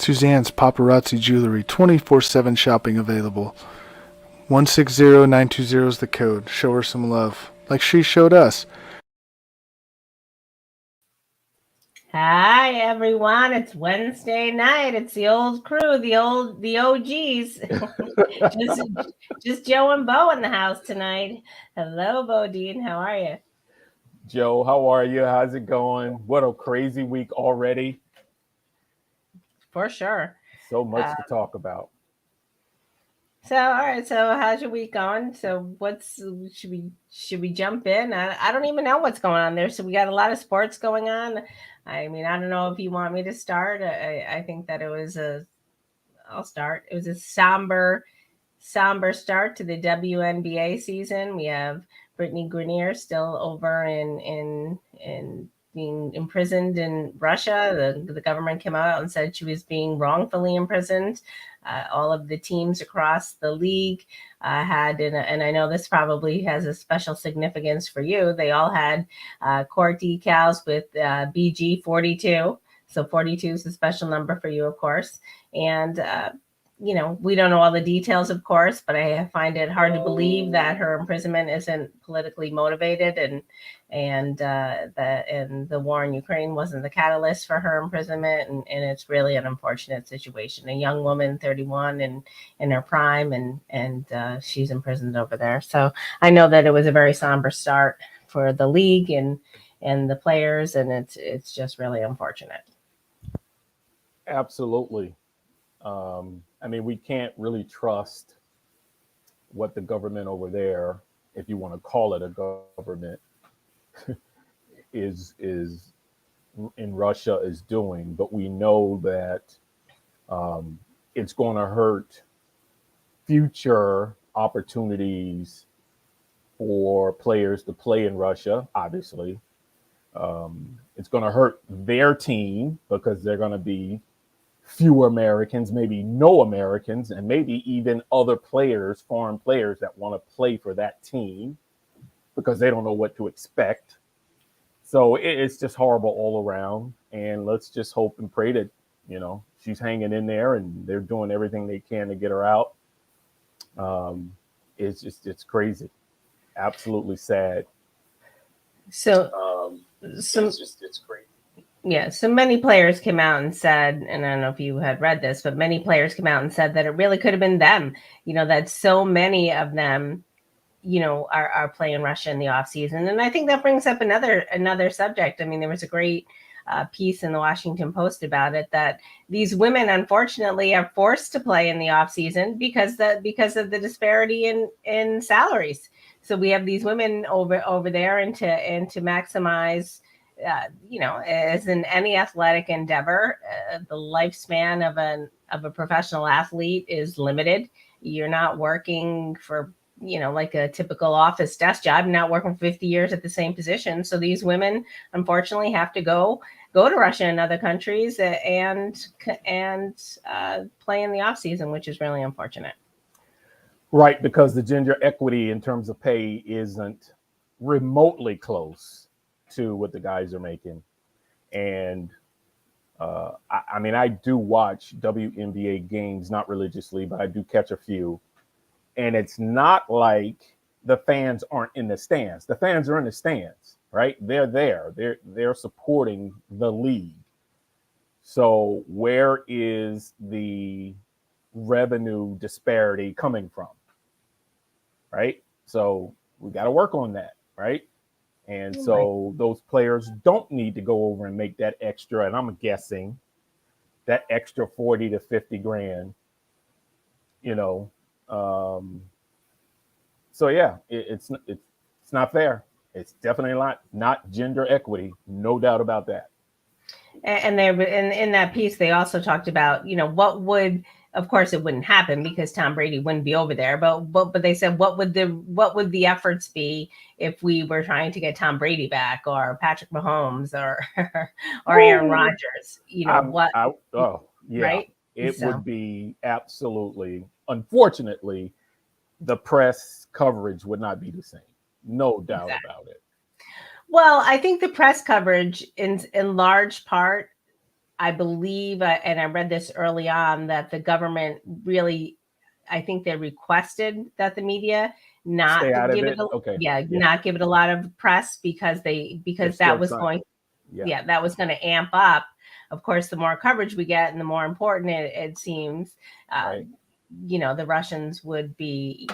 Suzanne's Paparazzi Jewelry, 24/7 shopping available. 160920 is the code. Show her some love, like she showed us. Hi everyone, it's Wednesday night. It's the old crew, the OGs. just Joe and Bo in the house tonight. Hello, Bodine. How are you? Joe, how are you? How's it going? What a crazy week already. For sure. So much to talk about. So, all right. So, how's your week going? So, should we jump in? I don't even know what's going on there. So, we got a lot of sports going on. I mean, I don't know if you want me to start. I think that I'll start. It was a somber start to the WNBA season. We have Brittany Grenier still over in being imprisoned in Russia. The government came out and said she was being wrongfully imprisoned. All of the teams across the league had, and I know this probably has a special significance for you, they all had court decals with BG 42. So 42 is a special number for you, of course. And we don't know all the details, of course, but I find it hard to believe that her imprisonment isn't politically motivated, and the war in Ukraine wasn't the catalyst for her imprisonment, and it's really an unfortunate situation. A young woman, 31, and in her prime, and she's imprisoned over there. So I know that it was a very somber start for the league and the players, and it's just really unfortunate. Absolutely. I mean, we can't really trust what the government over there, if you want to call it a government, is in Russia is doing. But we know that it's going to hurt future opportunities for players to play in Russia. Obviously, it's going to hurt their team because they're going to be fewer Americans, maybe no Americans, and maybe even other players, foreign players that want to play for that team because they don't know what to expect. So it's just horrible all around. And let's just hope and pray that, she's hanging in there and they're doing everything they can to get her out. It's crazy. Absolutely sad. So it's crazy. Yeah, so many players came out and said, and I don't know if you had read this, but many players came out and said that it really could have been them, that so many of them, are playing Russia in the off season. And I think that brings up another subject. I mean, there was a great piece in the Washington Post about it, that these women, unfortunately, are forced to play in the off season because of the disparity in salaries. So we have these women over there, and to maximize, as in any athletic endeavor, the lifespan of a professional athlete is limited. You're not working for, like a typical office desk job, not working for 50 years at the same position. So these women, unfortunately, have to go to Russia and other countries and play in the off season, which is really unfortunate. Right, because the gender equity in terms of pay isn't remotely close to what the guys are making. And I mean, I do watch WNBA games, not religiously, but I do catch a few. And it's not like the fans aren't in the stands. The fans are in the stands, right? They're there. They're supporting the league. So where is the revenue disparity coming from? Right? So we got to work on that, right? And so those players don't need to go over and make that extra, and I'm guessing that extra 40 to 50 grand, so yeah, it's not fair. It's definitely not gender equity, no doubt about that. And they in that piece, they also talked about, what would, of course, it wouldn't happen because Tom Brady wouldn't be over there. But they said, what would the efforts be if we were trying to get Tom Brady back, or Patrick Mahomes, or Aaron Rodgers? Right? It would be absolutely, unfortunately, the press coverage would not be the same. No doubt about it. Well, I think the press coverage in large part I believe, and I read this early on, that the government really, I think they requested that the media not Stay out of give it, it. Okay. Yeah. not give it a lot of press because They're that still was trying. going, Yeah. that was going to amp up. Of course, the more coverage we get and the more important it seems, Right. The Russians would be,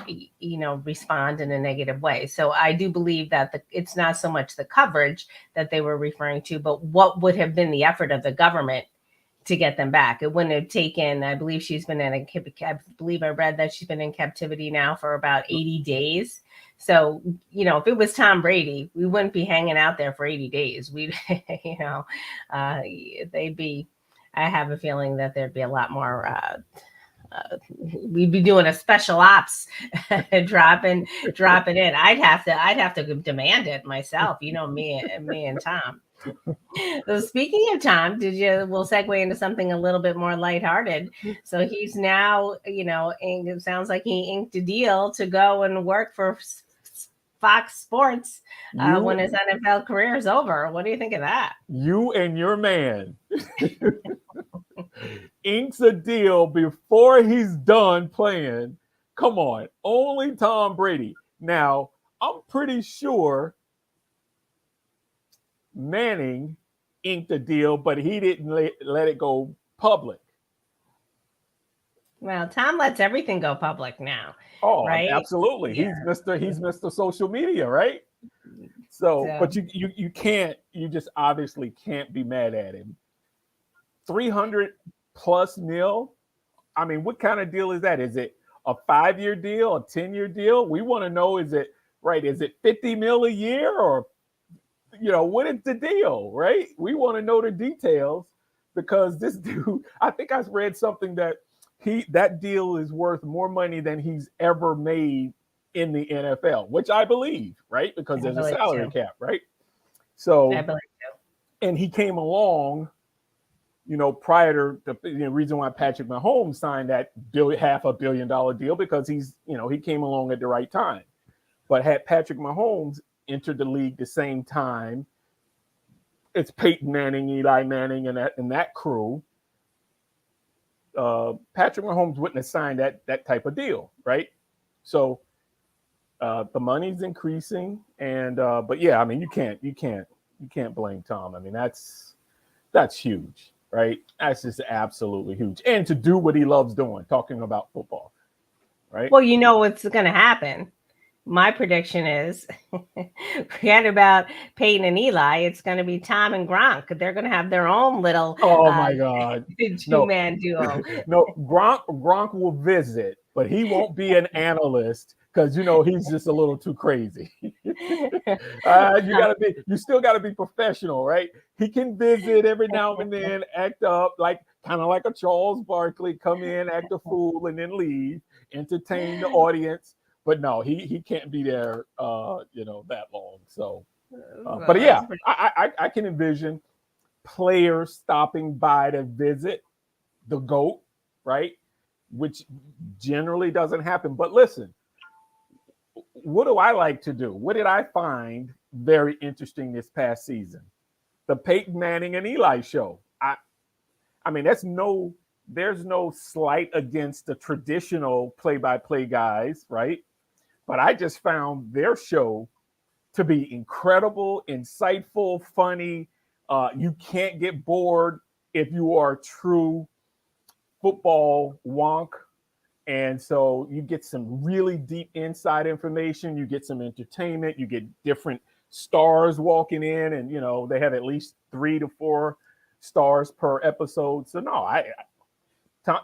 respond in a negative way. So I do believe that it's not so much the coverage that they were referring to, but what would have been the effort of the government to get them back. It wouldn't have taken, I believe I believe I read that she's been in captivity now for about 80 days. So, if it was Tom Brady, we wouldn't be hanging out there for 80 days. We'd, they'd be, I have a feeling that there'd be a lot more, we'd be doing a special ops dropping in. I'd have to demand it myself. Me and Tom. So speaking of Tom, we'll segue into something a little bit more lighthearted. So he's now, it sounds like he inked a deal to go and work for Fox Sports when his NFL career is over. What do you think of that? You and your man inks a deal before he's done playing. Come on, only Tom Brady. Now, I'm pretty sure Manning inked a deal, but he didn't let it go public. Well, Tom lets everything go public now. Oh, right? Absolutely. Yeah. He's Mr. Social Media, right? So, but you can't, you just obviously can't be mad at him. 300 plus mil. I mean, what kind of deal is that? Is it a 5-year deal, a 10-year deal? We want to know, is it 50 mil a year, or what is the deal, right? We want to know the details, because this dude, I think I read something that that deal is worth more money than he's ever made in the NFL, which I believe, right? Because there's a salary cap, right? So I believe so. And he came along, prior to the reason why Patrick Mahomes signed that $500 million deal, because he came along at the right time. But had Patrick Mahomes entered the league the same time, it's Peyton Manning, Eli Manning, and that crew, Patrick Mahomes wouldn't have signed that type of deal, right? So the money's increasing, and but yeah, I mean, you can't blame Tom. I mean, that's huge, right? That's just absolutely huge, and to do what he loves doing, talking about football, right? Well, what's going to happen. My prediction is, forget about Peyton and Eli. It's going to be Tom and Gronk. They're going to have their own little my God, two-man duo. No, Gronk will visit, but he won't be an analyst, because he's just a little too crazy. You still gotta be professional, right? He can visit every now and then, act up, kind of like a Charles Barkley, come in, act a fool, and then leave, entertain the audience. But no, he can't be there, that long. So, but yeah, I can envision players stopping by to visit the GOAT, right? Which generally doesn't happen. But listen, what do I like to do? What did I find very interesting this past season? The Peyton Manning and Eli show. I mean, there's no slight against the traditional play-by-play guys, right? But I just found their show to be incredible, insightful, funny. You can't get bored if you are a true football wonk. And so you get some really deep inside information. You get some entertainment. You get different stars walking in, and they have at least 3 to 4 stars per episode. So no,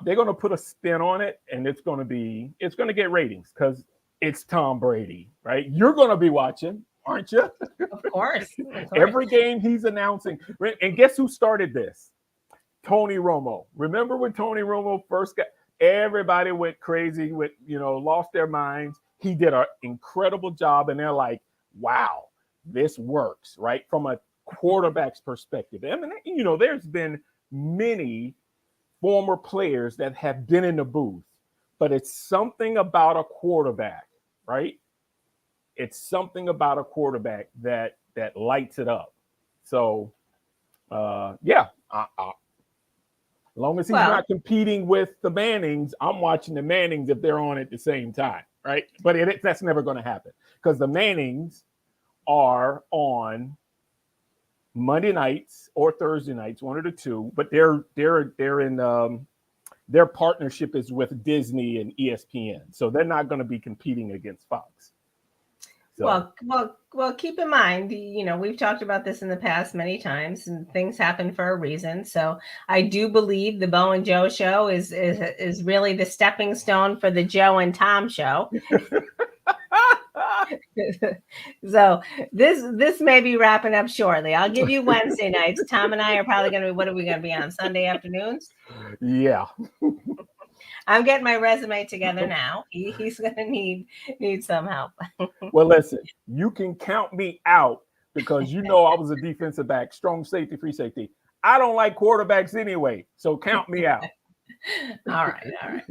they're going to put a spin on it, and it's going to get ratings, because it's Tom Brady, right? You're going to be watching, aren't you? Of course. Every game he's announcing. And guess who started this? Tony Romo. Remember when Tony Romo first got, everybody went crazy with, lost their minds. He did an incredible job, and they're like, wow, this works, right? From a quarterback's perspective. I mean, there's been many former players that have been in the booth, but it's something about a quarterback, right? It's something about a quarterback that lights it up. So, yeah, As long as he's Well, not competing with the Mannings, I'm watching the Mannings if they're on at the same time, right? But that's never going to happen because the Mannings are on Monday nights or Thursday nights, one of the two. But they're in their partnership is with Disney and ESPN, so they're not going to be competing against Fox. So. Well. Keep in mind, we've talked about this in the past many times, and things happen for a reason. So I do believe the Bo and Joe show is really the stepping stone for the Joe and Tom show. So this may be wrapping up shortly. I'll give you Wednesday nights. Tom and I are probably going to be. What are we going to be on Sunday afternoons? Yeah. I'm getting my resume together now. He's going to need some help. Well, listen, you can count me out because I was a defensive back, strong safety, free safety. I don't like quarterbacks anyway, so count me out. All right.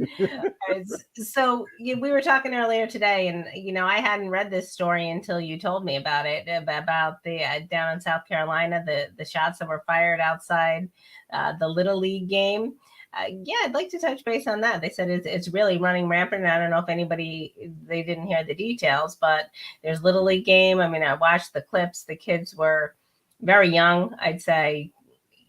So we were talking earlier today, and I hadn't read this story until you told me about it, about the down in South Carolina, the shots that were fired outside the Little League game. I'd like to touch base on that. They said it's really running rampant. I don't know if they didn't hear the details, but there's Little League game. I mean, I watched the clips. The kids were very young, I'd say,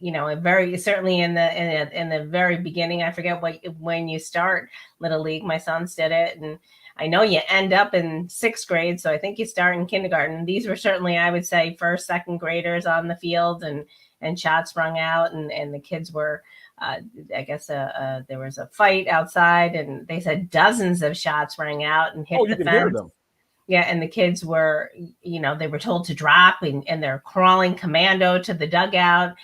very certainly in the very beginning. I forget when you start Little League. My sons did it, and I know you end up in sixth grade, so I think you start in kindergarten. These were certainly, I would say, first, second graders on the field, and shots rung out, and the kids were. I guess there was a fight outside, and they said dozens of shots rang out and hit the fence. Hear them. Yeah, and the kids were, they were told to drop, and they're crawling commando to the dugout.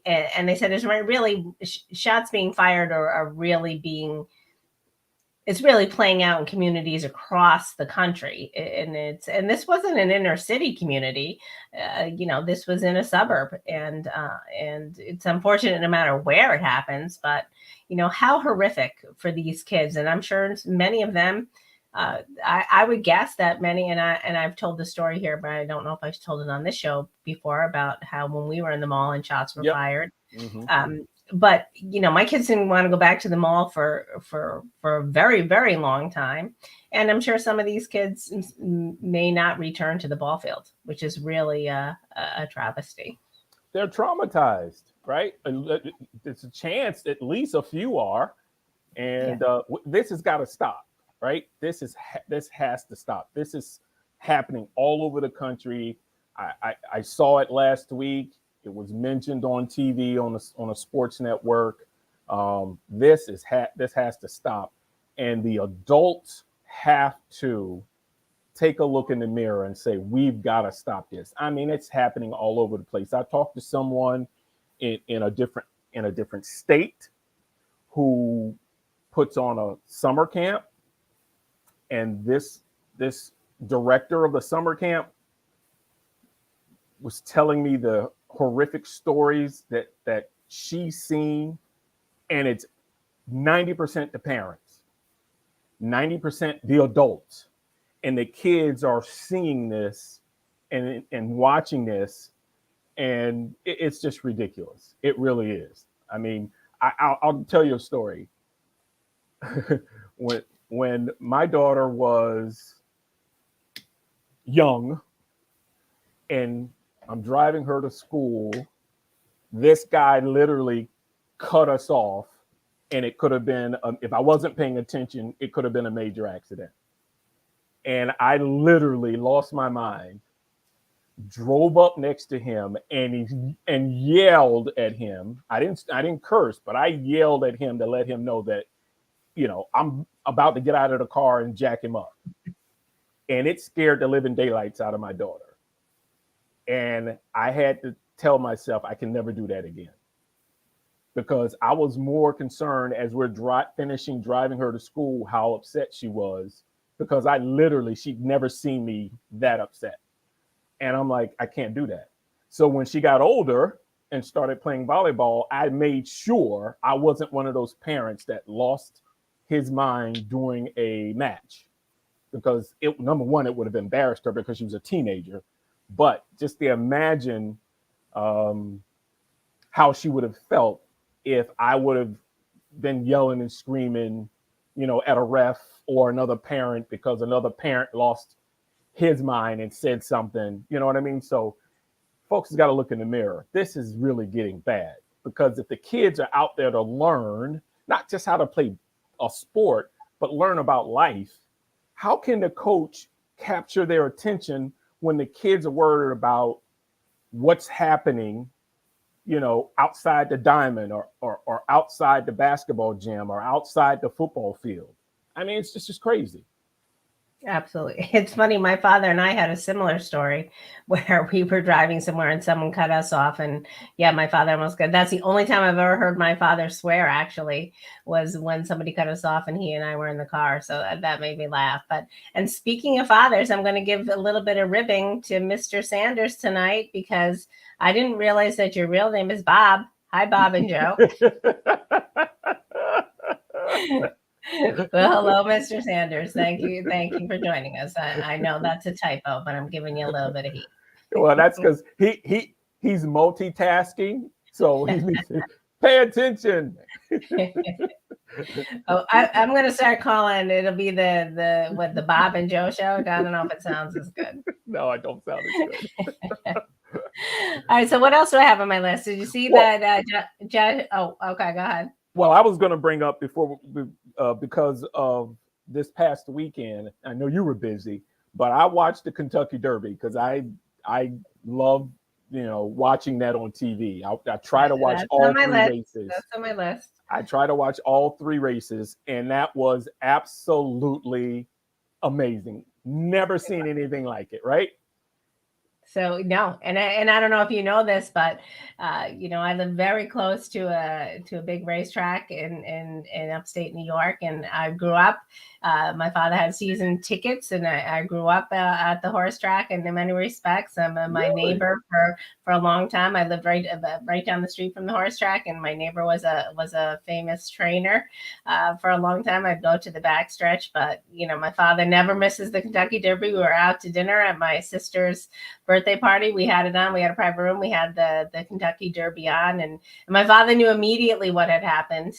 And they said there's really shots being fired are really it's really playing out in communities across the country. And this wasn't an inner city community. This was in a suburb, and it's unfortunate no matter where it happens, but how horrific for these kids. And I'm sure many of them, I would guess that many, and I've told the story here, but I don't know if I've told it on this show before about how when we were in the mall and shots were fired. Mm-hmm. But my kids didn't want to go back to the mall for a very, very long time, and I'm sure some of these kids may not return to the ball field, which is really a travesty. They're traumatized, right? It's a chance at least a few are, and this has got to stop, right? This has to stop. This is happening all over the country. I saw it last week. It was mentioned on TV on a sports network. This has to stop, and the adults have to take a look in the mirror and say, we've got to stop this. I mean, it's happening all over the place. I talked to someone in a different state who puts on a summer camp, and this director of the summer camp was telling me the horrific stories that she's seen, and it's 90% the parents, 90% the adults, and the kids are seeing this and watching this, and it's just ridiculous. It really is. I mean, I'll tell you a story. When my daughter was young, and I'm driving her to school, this guy literally cut us off, and it could have been, if I wasn't paying attention, it could have been a major accident. And I literally lost my mind, drove up next to him, and yelled at him. I didn't curse, but I yelled at him to let him know that, I'm about to get out of the car and jack him up. And it scared the living daylights out of my daughter. And I had to tell myself I can never do that again, because I was more concerned as we're finishing driving her to school, how upset she was, because she'd never seen me that upset. And I'm like, I can't do that. So when she got older and started playing volleyball, I made sure I wasn't one of those parents that lost his mind during a match, because number one, it would have embarrassed her because she was a teenager. But just to imagine how she would have felt if I would have been yelling and screaming, at a ref or another parent because another parent lost his mind and said something. You know what I mean? So folks has got to look in the mirror. This is really getting bad, because if the kids are out there to learn not just how to play a sport, but learn about life, how can the coach capture their attention when the kids are worried about what's happening, outside the diamond or outside the basketball gym or outside the football field? I mean, it's just crazy. Absolutely. It's funny. My father and I had a similar story where we were driving somewhere and someone cut us off. And yeah, my father almost got, that's the only time I've ever heard my father swear, actually, was when somebody cut us off and he and I were in the car. So that made me laugh. And speaking of fathers, I'm going to give a little bit of ribbing to Mr. Sanders tonight, because I didn't realize that your real name is Bob. Hi, Bob and Joe. Well, hello, Mr. Sanders. Thank you for joining us. I know that's a typo, but I'm giving you a little bit of heat. Well, that's because he's multitasking, so he needs to pay attention. Oh, I'm going to start calling. It'll be the Bob and Joe show. I don't know if it sounds as good. No, I don't sound as good. All right. So what else do I have on my list? Did you see that? Oh, okay. Go ahead. Well, I was going to bring up because of this past weekend. I know you were busy, but I watched the Kentucky Derby because I love watching that on TV. I try to watch all three races. That's on my list. I try to watch all three races, and that was absolutely amazing. Never seen anything like it, right? So no, and I don't know if you know this, but I live very close to a big racetrack in upstate New York, and I grew up. My father had season tickets, and I grew up at the horse track. And in many respects, I'm my neighbor for a long time. I lived right down the street from the horse track, and my neighbor was a famous trainer for a long time. I'd go to the backstretch, but my father never misses the Kentucky Derby. We were out to dinner at my sister's birthday party. We had it on. We had a private room. We had the Kentucky Derby on, and my father knew immediately what had happened.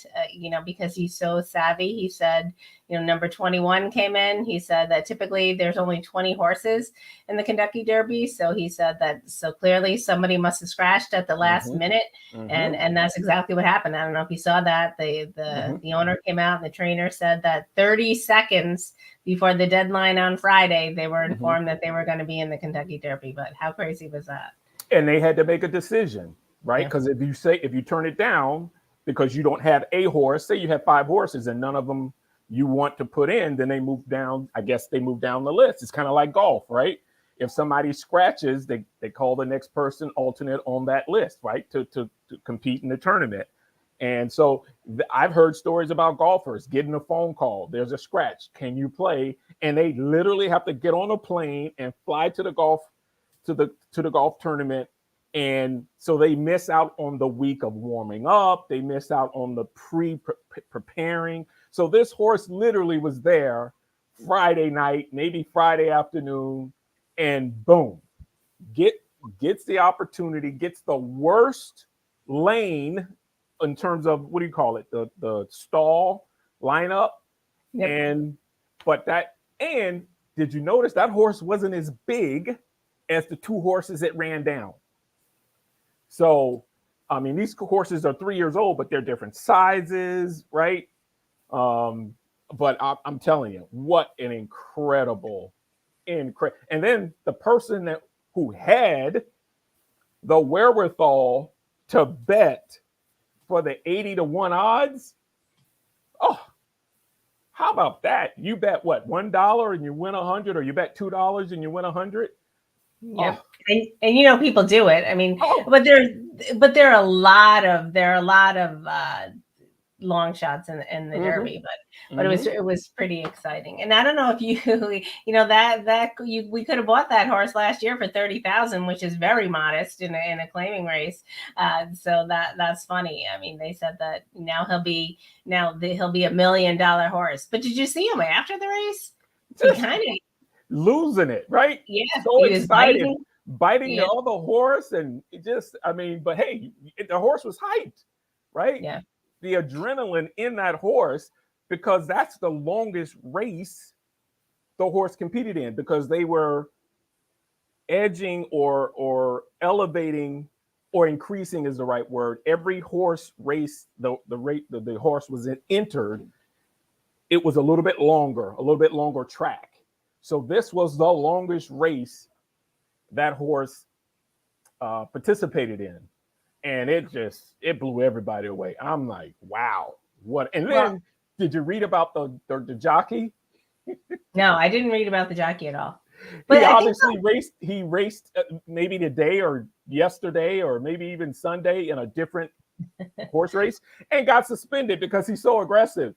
Because he's so savvy. He said, number 21 came in. He said that typically there's only 20 horses in the Kentucky Derby. So he said that clearly somebody must have scratched at the last minute. And that's exactly what happened. I don't know if you saw that. The owner came out and the trainer said that 30 seconds before the deadline on Friday, they were informed that they were going to be in the Kentucky Derby. But how crazy was that? And they had to make a decision, right? Because if you turn it down because you don't have a horse, say you have 5 horses and none of them you want to put in, then they move down. I guess they move down the list. It's kind of like golf, right? If somebody scratches, they call the next person alternate on that list, right? To compete in the tournament. And so I've heard stories about golfers getting a phone call. There's a scratch. Can you play? And they literally have to get on a plane and fly to the golf tournament. And so they miss out on the week of warming up. They miss out on the preparing. So this horse literally was there Friday night, maybe Friday afternoon, and boom, gets the opportunity, gets the worst lane in terms of, what do you call it? The stall lineup. Yep. And did you notice that horse wasn't as big as the 2 horses that ran down? So, I mean, these horses are 3 years old, but they're different sizes, right? But I'm telling you, what an incredible. And then the person who had the wherewithal to bet for the 80-1 odds. Oh, how about that? You bet what, $1 and you win 100, or you bet $2 and you win 100? Yeah. Oh. And people do it. I mean, but there are a lot of long shots in the Derby, but it was pretty exciting. And I don't know if we could have bought that horse last year for $30,000, which is very modest in a claiming race. So that's funny. I mean, they said that now he'll be $1 million horse. But did you see him after the race? He kind of losing it, right? Yeah, so excited, biting yeah. the other horse, and but hey, the horse was hyped, right? Yeah. The adrenaline in that horse, because that's the longest race the horse competed in, because they were edging or elevating or increasing is the right word. Every horse race, the rate the horse was entered, it was a little bit longer track. So this was the longest race that horse participated in, and it blew everybody away. I'm like, wow, what? And Well, then did you read about the jockey? no, I didn't read about the jockey at all. But He I think obviously raced maybe today or yesterday or maybe even Sunday in a different horse race and got suspended because he's so aggressive.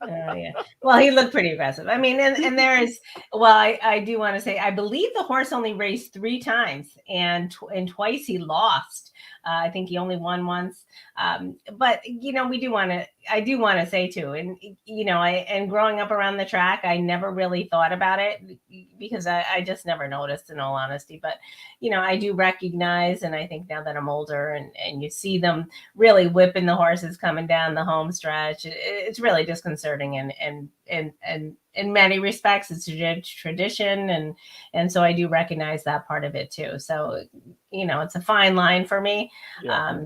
yeah. Well, he looked pretty aggressive. I mean, and there is, well, I do want to say, I believe the horse only raced 3 times, and twice he lost. I think he only won once. But we do want to. I do want to say too, and and growing up around the track, I never really thought about it because I just never noticed, in all honesty. But I do recognize, and I think now that I'm older, and you see them really whipping the horses coming down the home stretch, it's really disconcerting, and in many respects, it's a tradition, and so I do recognize that part of it too. So it's a fine line for me. Yeah.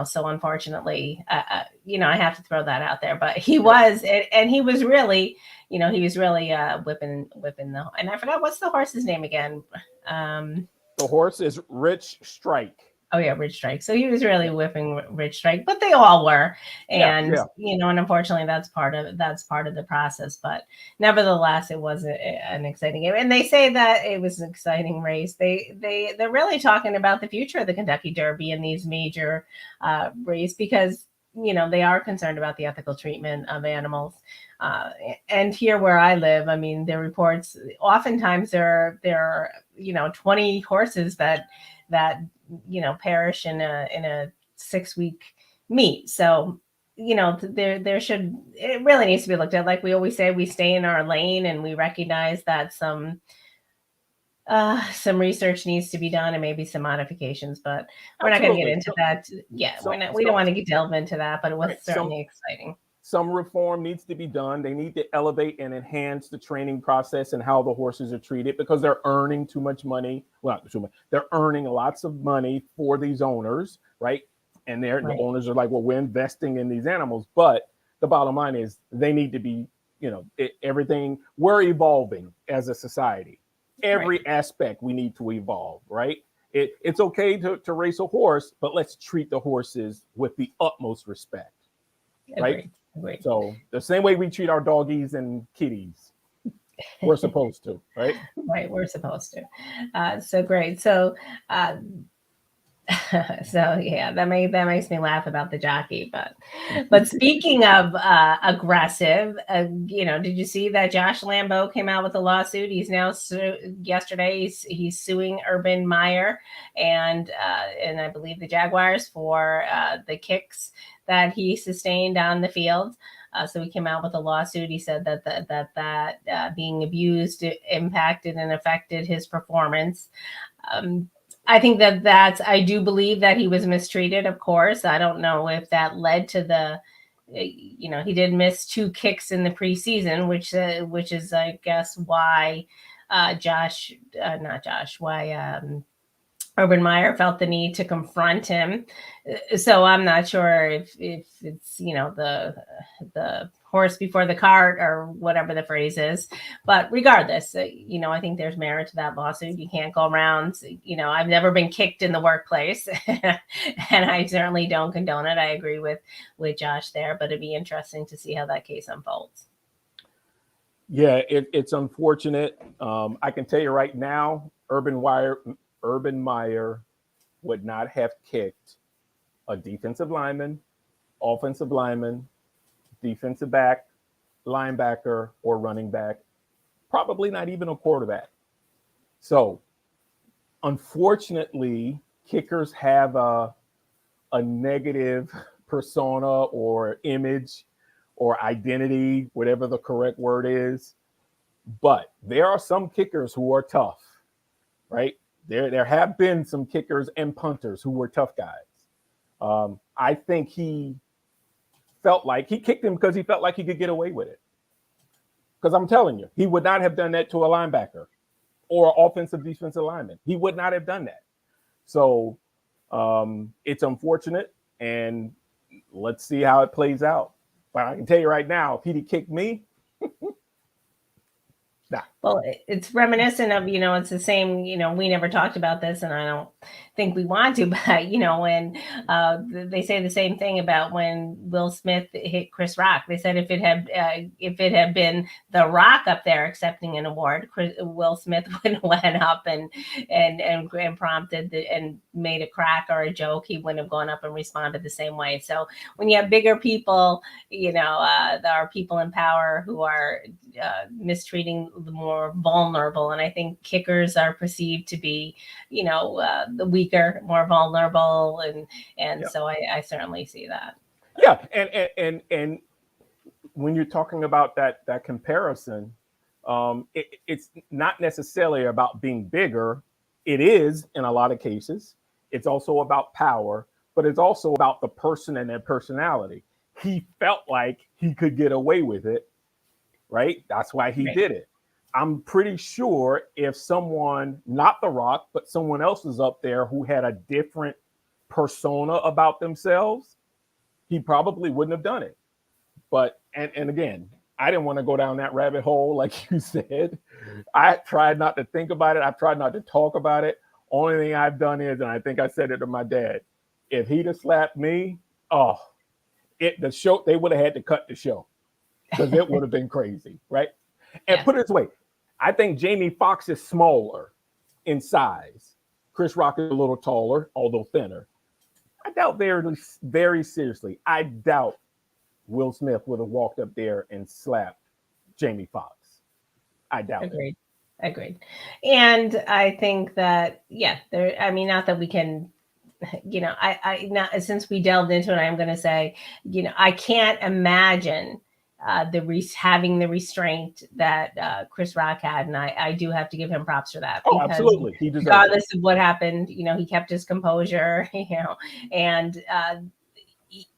So unfortunately, I have to throw that out there. But he was, and he was really, whipping the. And I forgot, what's the horse's name again? The horse is Rich Strike. Oh yeah, Rich Strike. So he was really whipping Rich Strike, but they all were, and and unfortunately, that's part of the process. But nevertheless, it was an exciting game, and they say that it was an exciting race. They're really talking about the future of the Kentucky Derby in these major races, because they are concerned about the ethical treatment of animals. And here where I live, I mean, the reports oftentimes there are 20 horses that perish in a 6-week meet. So it really needs to be looked at. Like we always say, we stay in our lane, and we recognize that some research needs to be done and maybe some modifications, but we're not going to get into that. Yeah, we don't want to delve into that, but it was certainly exciting. Some reform needs to be done. They need to elevate and enhance the training process and how the horses are treated, because they're earning too much money. Well, not too much. They're earning lots of money for these owners, right? And the owners are like, well, we're investing in these animals. But the bottom line is they need to be, everything. We're evolving as a society. Every aspect we need to evolve, right? It's okay to race a horse, but let's treat the horses with the utmost respect, right? Agreed. So the same way we treat our doggies and kitties, we're supposed to, right? Right, we're supposed to. So great. So, yeah, that makes me laugh about the jockey. But speaking of aggressive, did you see that Josh Lambeau came out with a lawsuit? He's now yesterday he's suing Urban Meyer and I believe the Jaguars for the kicks that he sustained on the field. So he came out with a lawsuit. He said that being abused impacted and affected his performance. I think I do believe that he was mistreated, of course. I don't know if that led to he did miss 2 kicks in the preseason, which is, I guess, why Urban Meyer felt the need to confront him. So I'm not sure if it's, the horse before the cart or whatever the phrase is. But regardless, I think there's merit to that lawsuit. You can't go around, I've never been kicked in the workplace and I certainly don't condone it. I agree with Josh there, but it'd be interesting to see how that case unfolds. Yeah, it's unfortunate. I can tell you right now, Urban Meyer would not have kicked a defensive lineman, offensive lineman, defensive back, linebacker, or running back, probably not even a quarterback. So, unfortunately, kickers have a negative persona or image or identity, whatever the correct word is. But there are some kickers who are tough, right? There have been some kickers and punters who were tough guys. I think he felt like he kicked him because he felt like he could get away with it. Because I'm telling you, he would not have done that to a linebacker or offensive defensive lineman. He would not have done that. So it's unfortunate, and let's see how it plays out. But I can tell you right now, if he'd kicked me, nah. Well, it's reminiscent of, it's the same, we never talked about this, and I don't think we want to, but, when they say the same thing about when Will Smith hit Chris Rock. They said if it had been The Rock up there accepting an award, Will Smith would have went up and prompted and made a crack or a joke. He wouldn't have gone up and responded the same way. So when you have bigger people, there are people in power who are mistreating the more vulnerable, and I think kickers are perceived to be, the weaker, more vulnerable, and so I certainly see that. Yeah, and when you're talking about that comparison, it's not necessarily about being bigger. It is in a lot of cases. It's also about power, but it's also about the person and their personality. He felt like he could get away with it, right? That's why he did it. I'm pretty sure if someone, not The Rock, but someone else was up there who had a different persona about themselves, he probably wouldn't have done it. But, and again, I didn't want to go down that rabbit hole, like you said. I tried not to think about it. I tried not to talk about it. Only thing I've done is, and I think I said it to my dad, if he'd have slapped me, the show, they would have had to cut the show because it would have been crazy, right? And put it this way, I think Jamie Foxx is smaller in size. Chris Rock is a little taller, although thinner. I doubt very seriously, I doubt Will Smith would have walked up there and slapped Jamie Foxx. I doubt it. Agreed. And I think that, not that we can, since we delved into it, I'm going to say, I can't imagine having the restraint that Chris Rock had, and I do have to give him props for that. Oh, absolutely, he deserves regardless of what happened, he kept his composure, and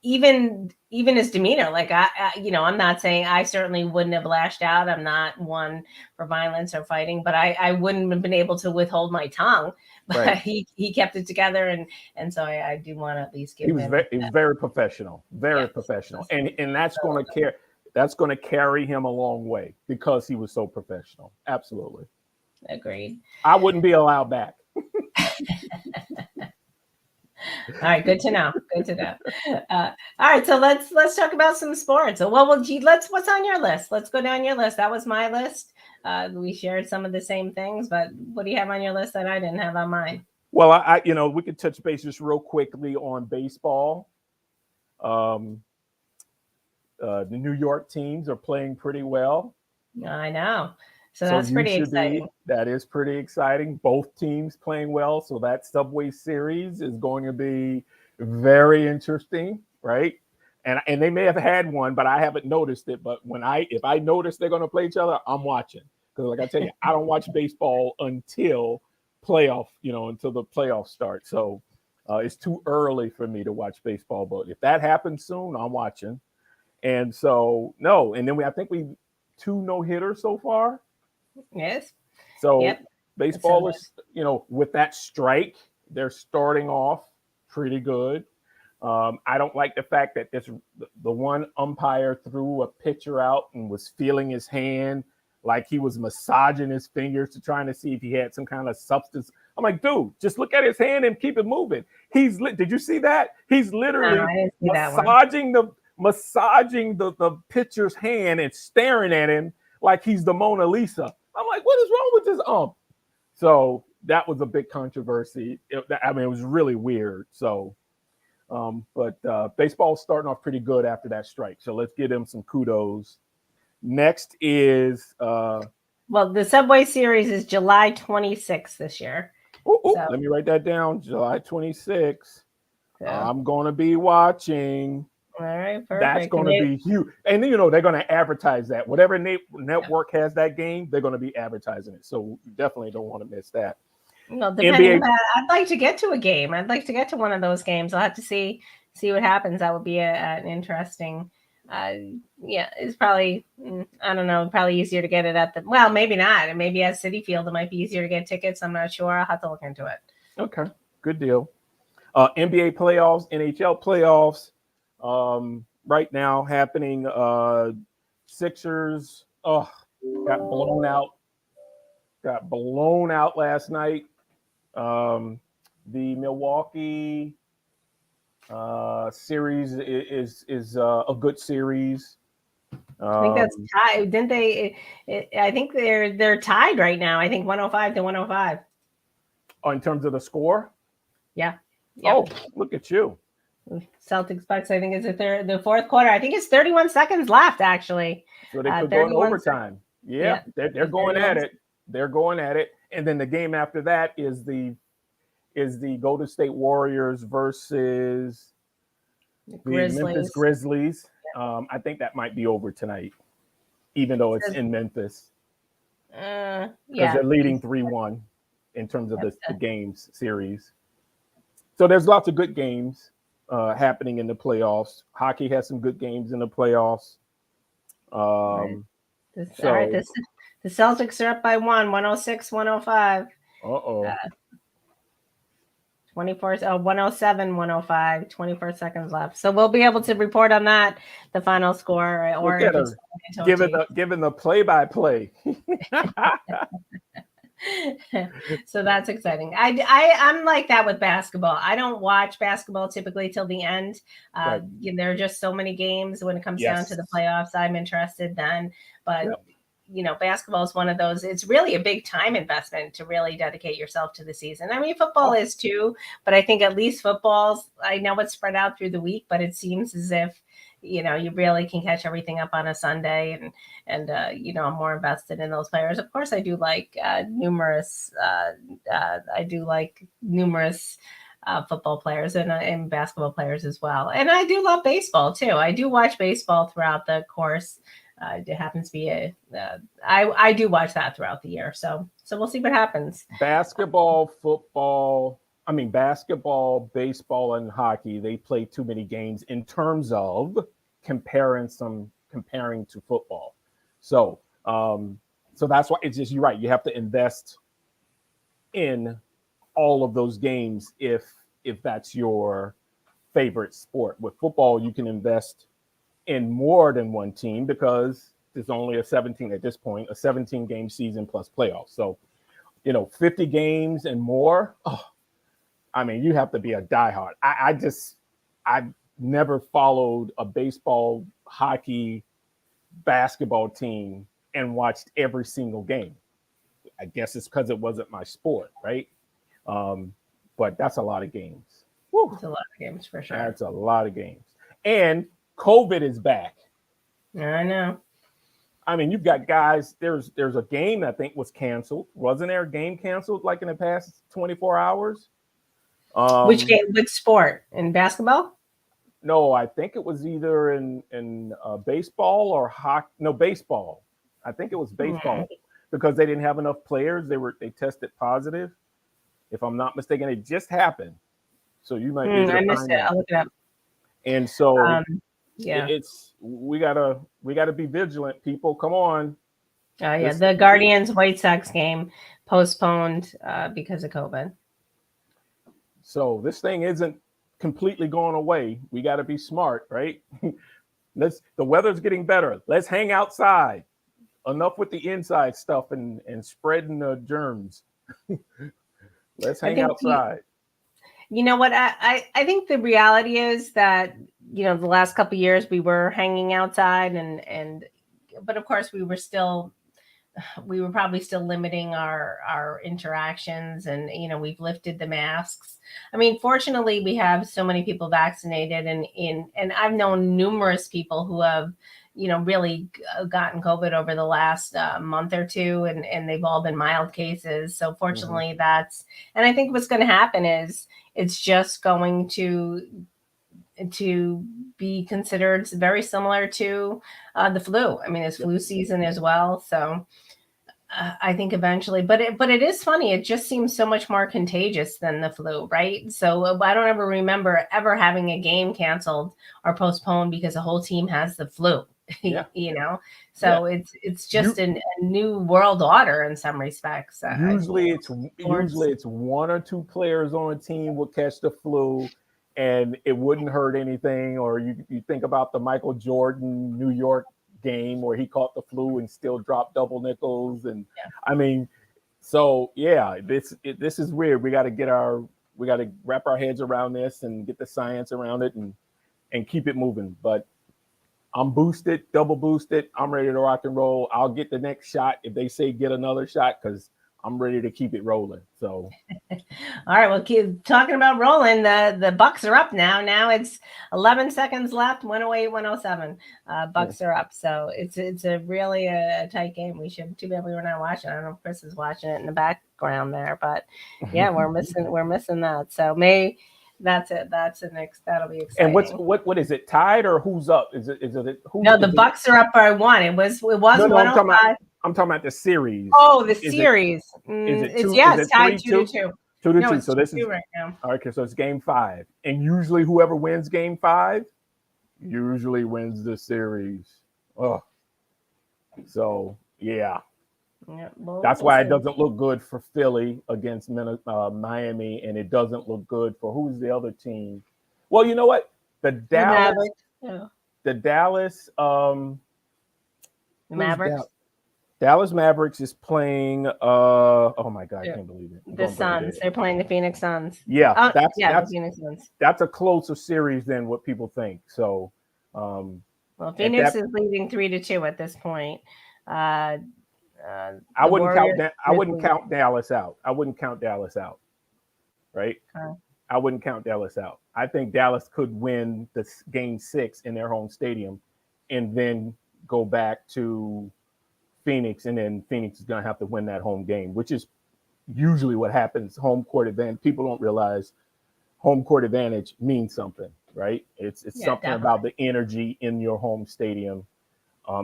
even his demeanor. Like I'm not saying I certainly wouldn't have lashed out. I'm not one for violence or fighting, but I wouldn't have been able to withhold my tongue. But right. he kept it together, and so I do want to at least give him. He was very professional, professional, and that's going to care. That's going to carry him a long way because he was so professional. Absolutely. Agreed. I wouldn't be allowed back. All right. Good to know. All right. So let's talk about some sports. So, what's on your list? Let's go down your list. That was my list. We shared some of the same things, but what do you have on your list that I didn't have on mine? Well, I we could touch base just real quickly on baseball. The New York teams are playing pretty well. I know. So that's pretty exciting. That is pretty exciting. Both teams playing well. So that Subway Series is going to be very interesting, right? And they may have had one, but I haven't noticed it. But if I notice they're going to play each other, I'm watching. Because like I tell you, I don't watch baseball until until the playoffs start. So it's too early for me to watch baseball. But if that happens soon, I'm watching. And so, and then I think we 2 no-hitters so far. Yes. So baseball is, with that strike, they're starting off pretty good. I don't like the fact that the one umpire threw a pitcher out and was feeling his hand like he was massaging his fingers to trying to see if he had some kind of substance. I'm like, dude, just look at his hand and keep it moving. Did you see that? He's literally massaging the pitcher's hand and staring at him like he's the Mona Lisa. I'm like, what is wrong with this ump? So that was a big controversy. It was really weird. So, but baseball's starting off pretty good after that strike. So let's give them some kudos. Next is the Subway Series is July 26th this year. Let me write that down. July 26th. Yeah. I'm going to be watching. All right, perfect. That's going to be huge. And they're going to advertise that. Whatever network has that game, they're going to be advertising it. So you definitely don't want to miss that. Well, depending NBA. on, I'd like to get to a game. I'd like to get to one of those games. I'll have to see what happens. That would be an interesting. Uh, yeah, it's probably I don't know. Probably easier to get it at the. Well, maybe not. And maybe at City Field, it might be easier to get tickets. I'm not sure. I'll have to look into it. Okay, good deal. NBA playoffs, NHL playoffs, right now happening. Sixers, got blown out. Got blown out last night. The Milwaukee series is a good series. I think that's tied. Didn't they? I think they're tied right now. I think 105 to 105. In terms of the score. Yeah. Yep. Oh, look at you. Celtics Bucks. I think is the fourth quarter. I think it's 31 seconds left. Actually, so they could go in overtime. Yeah, they're going at it. They're going at it. And then the game after that is the Golden State Warriors versus the Memphis Grizzlies. I think that might be over tonight, even though it's in Memphis. Because they're leading 3-1 in terms of the games series. So there's lots of good games happening in the playoffs. Hockey has some good games in the playoffs. Right. All right, the Celtics are up by 106-105. 107, 105, 24 seconds left. So we'll be able to report on that, the final score, or if it's given the play-by-play. So that's exciting. I'm like that with basketball. I don't watch basketball typically till the end. Right. There are just so many games when it comes down to the playoffs. I'm interested then, but basketball is one of those. It's really a big time investment to really dedicate yourself to the season. I mean, football is too, but I think at least football's. I know it's spread out through the week, but it seems as if you really can catch everything up on a Sunday, and I'm more invested in those players. Of course, I do like numerous football players and basketball players as well. And I do love baseball too. I do watch baseball throughout the course. It happens to be I do watch that throughout the year. So we'll see what happens. Basketball, baseball, and hockey, they play too many games in terms of comparing to football. So that's why it's just, you're right. You have to invest in all of those games if that's your favorite sport. With football, you can invest in more than one team because there's only a 17 game season plus playoffs. So, 50 games and more. You have to be a diehard. I've never followed a baseball, hockey, basketball team and watched every single game. I guess it's because it wasn't my sport, right? But that's a lot of games. Woo. It's a lot of games for sure. That's a lot of games. And COVID is back. I know. You've got guys. There's a game I think was canceled. Wasn't there a game canceled like in the past 24 hours? Which game? Which sport? In basketball? No, I think it was either in baseball or hockey. No, baseball. I think it was baseball because they didn't have enough players. They tested positive. If I'm not mistaken, it just happened. So you might be. I missed it. I'll look it up. And so yeah, we gotta be vigilant, people. Come on. The Guardians White Sox game postponed because of COVID. So this thing isn't completely going away. We got to be smart, right? The weather's getting better. Let's hang outside. Enough with the inside stuff and spreading the germs. Let's hang outside. You know what? I think the reality is that, the last couple of years we were hanging outside but of course we were probably still limiting our interactions, and we've lifted the masks. Fortunately we have so many people vaccinated, and I've known numerous people who have really gotten COVID over the last month or two, and they've all been mild cases. So fortunately and I think what's going to happen is it's just going to be considered very similar to the flu. It's flu season as well. So I think eventually, but it is funny. It just seems so much more contagious than the flu, right? So I don't ever remember ever having a game canceled or postponed because a whole team has the flu. Yeah. So it's just a new world order in some respects. Usually it's one or two players on a team will catch the flu and it wouldn't hurt anything. Or you think about the Michael Jordan New York game where he caught the flu and still dropped double nickels. And I mean, so this is weird. We got to wrap our heads around this and get the science around it and keep it moving. But I'm boosted, double boosted. I'm ready to rock and roll. I'll get the next shot if they say get another shot because I'm ready to keep it rolling. So, all right, we'll keep talking about rolling. The Bucks are up now. Now it's 11 seconds left. 108-107. Bucks are up. So it's a really a tight game. We should. Too bad we were not watching. I don't know if Chris is watching it in the background there, but yeah, we're missing that. So that's it. That's the next. That'll be exciting. And what is it? Tied or who's up? Is it who? No, the Bucks are up by one. It was 105. I'm talking about the series. Oh, the series. It's tied 2-2. 2-2. So this is right now. Okay. So it's game 5, and usually whoever wins game 5 usually wins the series. Oh, so yeah. That's why it doesn't look good for Philly against Miami, and it doesn't look good for who's the other team. Well, you know what? The Dallas Mavericks. Dallas Mavericks is playing. Oh my God, I can't believe it. The Suns. They're playing the Phoenix Suns. Yeah, the Phoenix Suns. That's a closer series than what people think. So, Phoenix is leading 3-2 at this point. I wouldn't count Dallas out. I wouldn't count Dallas out. Right? I wouldn't count Dallas out. I think Dallas could win the game 6 in their home stadium and then go back to Phoenix, and then Phoenix is going to have to win that home game, which is usually what happens. Home court advantage. People don't realize home court advantage means something, right? It's something definitely about the energy in your home stadium.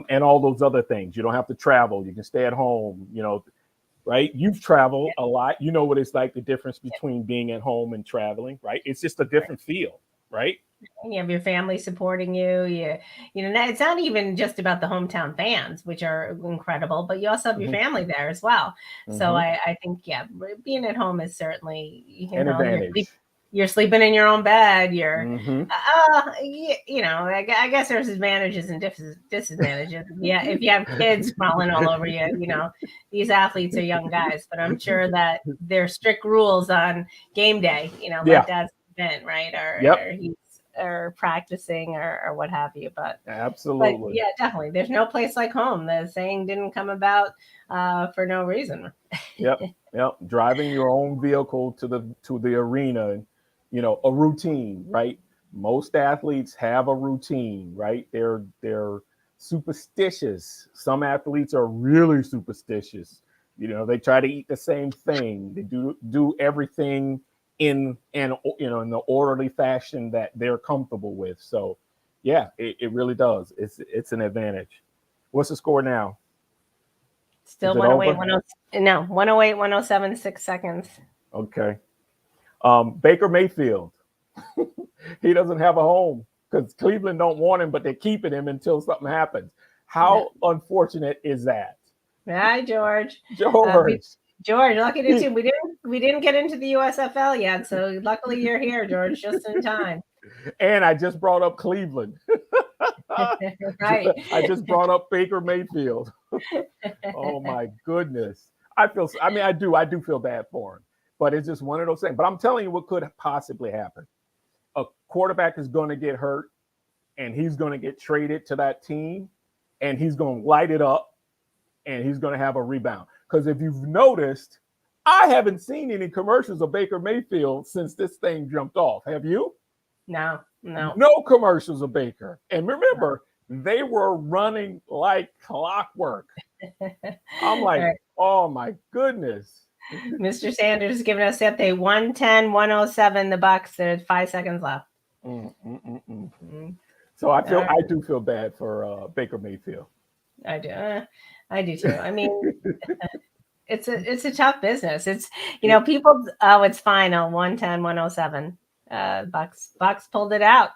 And all those other things. You don't have to travel. You can stay at home, right? You've traveled a lot. You know what it's like, the difference between being at home and traveling, right? It's just a different feel, right? You have your family supporting you. It's not even just about the hometown fans, which are incredible, but you also have your family there as well. So I think, being at home is certainly an advantage. You're sleeping in your own bed. I guess there's advantages and disadvantages. Yeah, if you have kids crawling all over you, these athletes are young guys, but I'm sure that there's strict rules on game day. Like dad's event, right? Or practicing or what have you. But absolutely, but yeah, definitely. There's no place like home. The saying didn't come about for no reason. Yep. Driving your own vehicle to the arena. A routine, right? Most athletes have a routine, right? They're superstitious. Some athletes are really superstitious. They try to eat the same thing. They do everything in the orderly fashion that they're comfortable with. So, it really does. It's an advantage. What's the score now? Still 108-107, 6 seconds. Okay. Baker Mayfield, he doesn't have a home because Cleveland don't want him, but they're keeping him until something happens. How unfortunate is that? Hi, George. George, lucky to see. We didn't get into the USFL yet, so luckily you're here, George, just in time. And I just brought up Cleveland. Right. I just brought up Baker Mayfield. Oh my goodness. I do feel bad for him. But it's just one of those things. But I'm telling you what could possibly happen. A quarterback is going to get hurt, and he's going to get traded to that team, and he's going to light it up, and he's going to have a rebound. Because if you've noticed, I haven't seen any commercials of Baker Mayfield since this thing jumped off. Have you? No. No commercials of Baker. And remember, they were running like clockwork. I'm like, oh, my goodness. Mr. Sanders is giving us the update. 110-107, the Bucks. There's 5 seconds left. So I do feel bad for Baker Mayfield. I do. I do too. I mean, it's a tough business. It's people. Oh, it's fine. On 110, 107. Bucks pulled it out.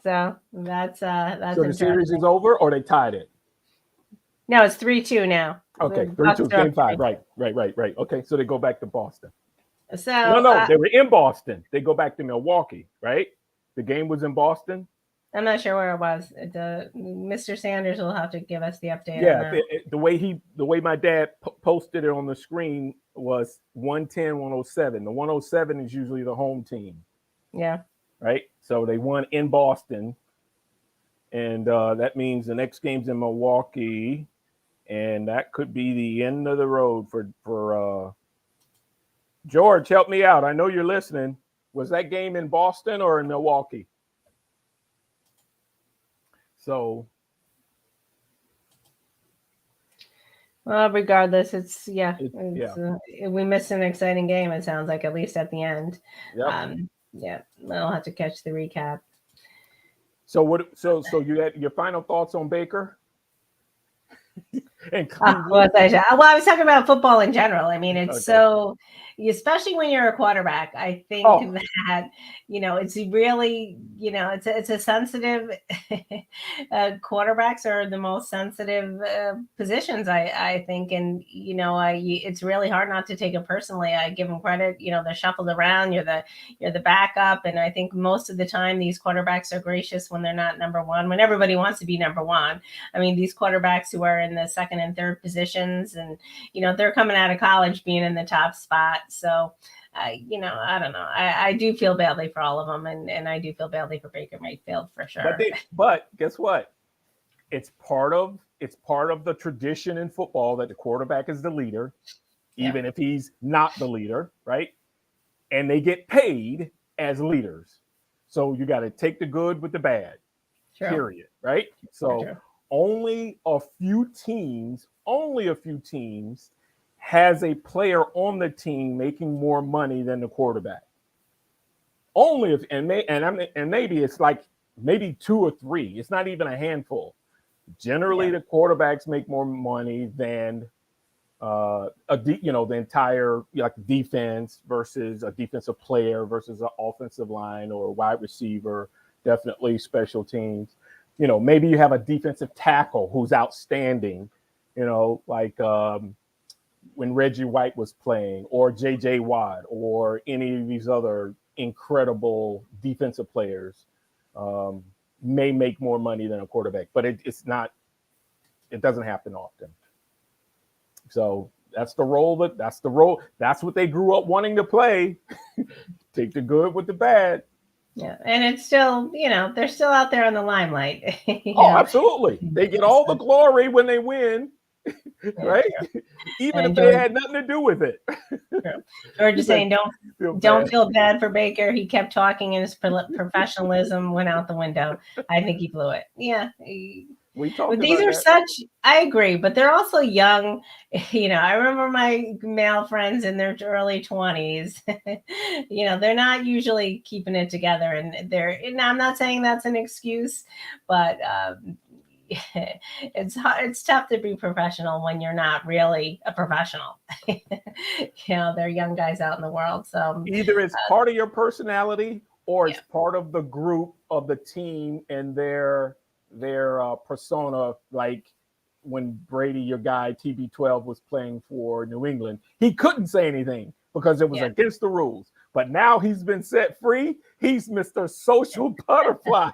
So that's So the series interesting. is over, or they tied it? No, it's 3-2 now. Okay, The 3-2, Bucks are game up 5. 3-2. Right. Okay, so they go back to Boston. So No, they were in Boston. They go back to Milwaukee, right? The game was in Boston. I'm not sure where it was. Mr. Sanders will have to give us the update on Yeah, that. the way my dad posted it on the screen was 110, 107. The 107 is usually the home team, Yeah. right? So they won in Boston, and that means the next game's in Milwaukee, and that could be the end of the road for George. Help me out. I know you're listening. Was that game in Boston or in Milwaukee? So, Well, regardless, we missed an exciting game. It sounds like, at least at the end. yep. Yeah, I'll have to catch the recap. So what? So you had your final thoughts on Baker? And I was talking about football in general. I mean, it's Okay. so, especially when you're a quarterback, I think that, it's really, it's a sensitive, quarterbacks are the most sensitive positions, I think. And, it's really hard not to take it personally. I give them credit, they're shuffled around, you're the backup. And I think most of the time these quarterbacks are gracious when they're not number one, when everybody wants to be number one. I mean, these quarterbacks who are in the second and third positions, and they're coming out of college being in the top spot. So I don't know. I do feel badly for all of them, and I do feel badly for Baker Mayfield for sure. But guess what? It's part of the tradition in football that the quarterback is the leader, even if he's not the leader, right? And they get paid as leaders. So you got to take the good with the bad. True. Period. Right? So only a few teams has a player on the team making more money than the quarterback. Only if maybe it's like maybe 2 or 3. It's not even a handful. Generally, the quarterbacks make more money than the entire defense versus a defensive player versus an offensive line or a wide receiver. Definitely special teams. Maybe you have a defensive tackle who's outstanding, like when Reggie White was playing, or J.J. Watt, or any of these other incredible defensive players may make more money than a quarterback, but it doesn't happen often. So that's the role. That's what they grew up wanting to play. Take the good with the bad. Yeah, and it's still, they're still out there in the limelight. Absolutely. They get all the glory when they win, right? Even if they had nothing to do with it. George is saying, don't feel bad for Baker. He kept talking, and his professionalism went out the window. I think he blew it. Yeah. I agree, but they're also young. I remember my male friends in their early 20s. They're not usually keeping it together, and I'm not saying that's an excuse, but it's tough to be professional when you're not really a professional. They're young guys out in the world. So either it's part of your personality or it's part of the group of the team and their persona. Like when Brady, your guy TB12, was playing for New England, he couldn't say anything because it was against the rules. But now he's been set free. He's Mr. Social Butterfly.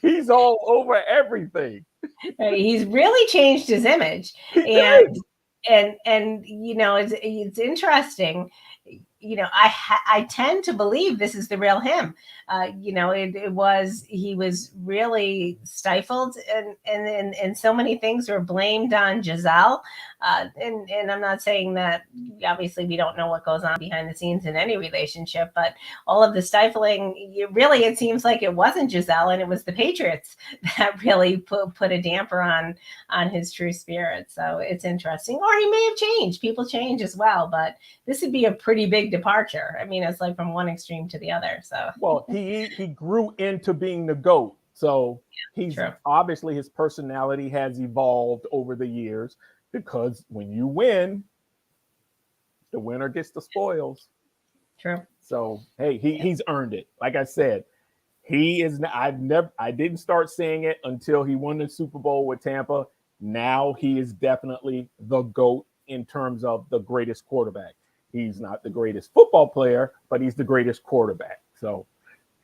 He's all over everything. He's really changed his image, and it's interesting. I tend to believe this is the real him. He was really stifled, and so many things were blamed on Giselle. And I'm not saying that, obviously we don't know what goes on behind the scenes in any relationship, but all of the stifling, it seems like it wasn't Giselle, and it was the Patriots that really put a damper on his true spirit. So it's interesting. Or he may have changed. People change as well, but this would be a pretty big departure. I mean, it's like from one extreme to the other. So he grew into being the GOAT. So he's True. obviously his personality has evolved over the years because when you win, the winner gets the spoils. True. So hey, he's earned it. Like I said, he is. I didn't start seeing it until he won the Super Bowl with Tampa. Now he is definitely the GOAT in terms of the greatest quarterback. He's not the greatest football player, but he's the greatest quarterback. So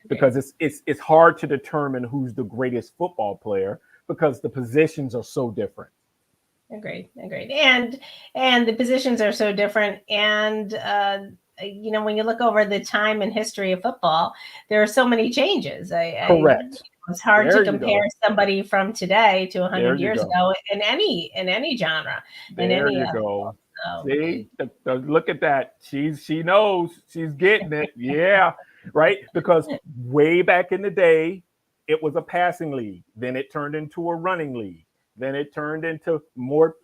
because it's hard to determine who's the greatest football player because the positions are so different. Agreed. And the positions are so different. And when you look over the time and history of football, there are so many changes. Correct. It's hard There to you compare go. somebody from today to There 100 you years go. ago in any genre, in There any you go. so, See, look at that. She knows. She's getting it. Yeah, right. Because way back in the day, it was a passing league. Then it turned into a running league. Then it turned into more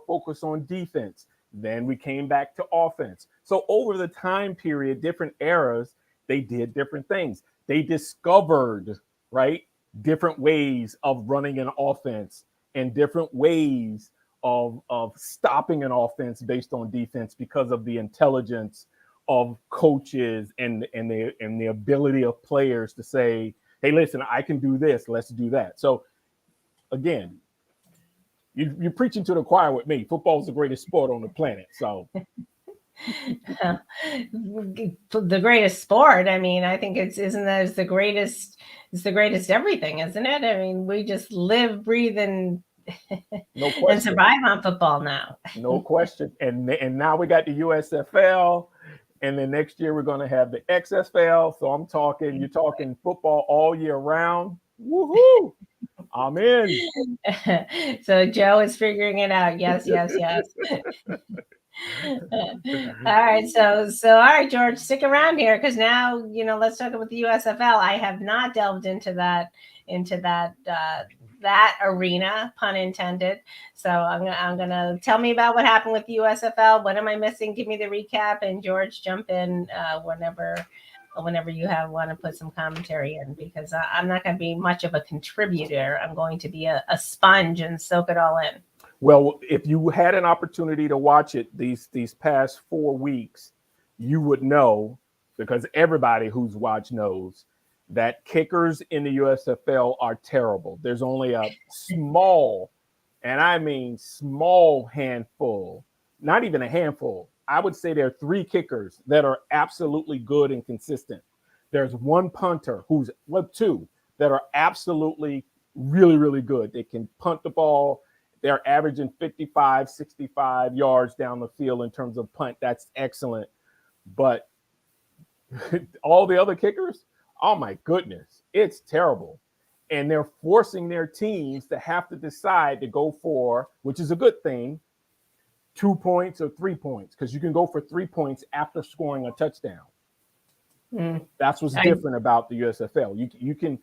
focus on defense. Then we came back to offense. So over the time period, different eras, they did different things. They discovered, right, different ways of running an offense and different ways of stopping an offense based on defense because of the intelligence of coaches and the ability of players to say, hey, listen, I can do this, let's do that. So again, you're preaching to the choir with me. Football is the greatest sport on the planet. So the greatest sport. I mean, I think it's the greatest everything, isn't it? I mean, we just live, breathe, and no question. and survive on football now. No question. And now we got the USFL, and then next year we're going to have the XFL. So you're talking football all year round. Woohoo! I'm in. So Joe is figuring it out. Yes. All right, so all right, George, stick around here because now let's talk about the USFL. I have not delved into that that arena, pun intended. So I'm gonna tell me about what happened with the USFL. What am I missing? Give me the recap, and George, jump in whenever you want to put some commentary in, because I'm not going to be much of a contributor. I'm going to be a sponge and soak it all in. Well, if you had an opportunity to watch it these past 4 weeks, you would know, because everybody who's watched knows, that kickers in the USFL are terrible. There's only a small, and I mean small handful, not even a handful. I would say there are 3 kickers that are absolutely good and consistent. There's one punter two that are absolutely really, really good. They can punt the ball. They're averaging 55, 65 yards down the field in terms of punt. That's excellent. But all the other kickers, oh my goodness, it's terrible. And they're forcing their teams to have to decide to go for, which is a good thing, 2 points or 3 points, because you can go for 3 points after scoring a touchdown. That's what's different about the USFL. You can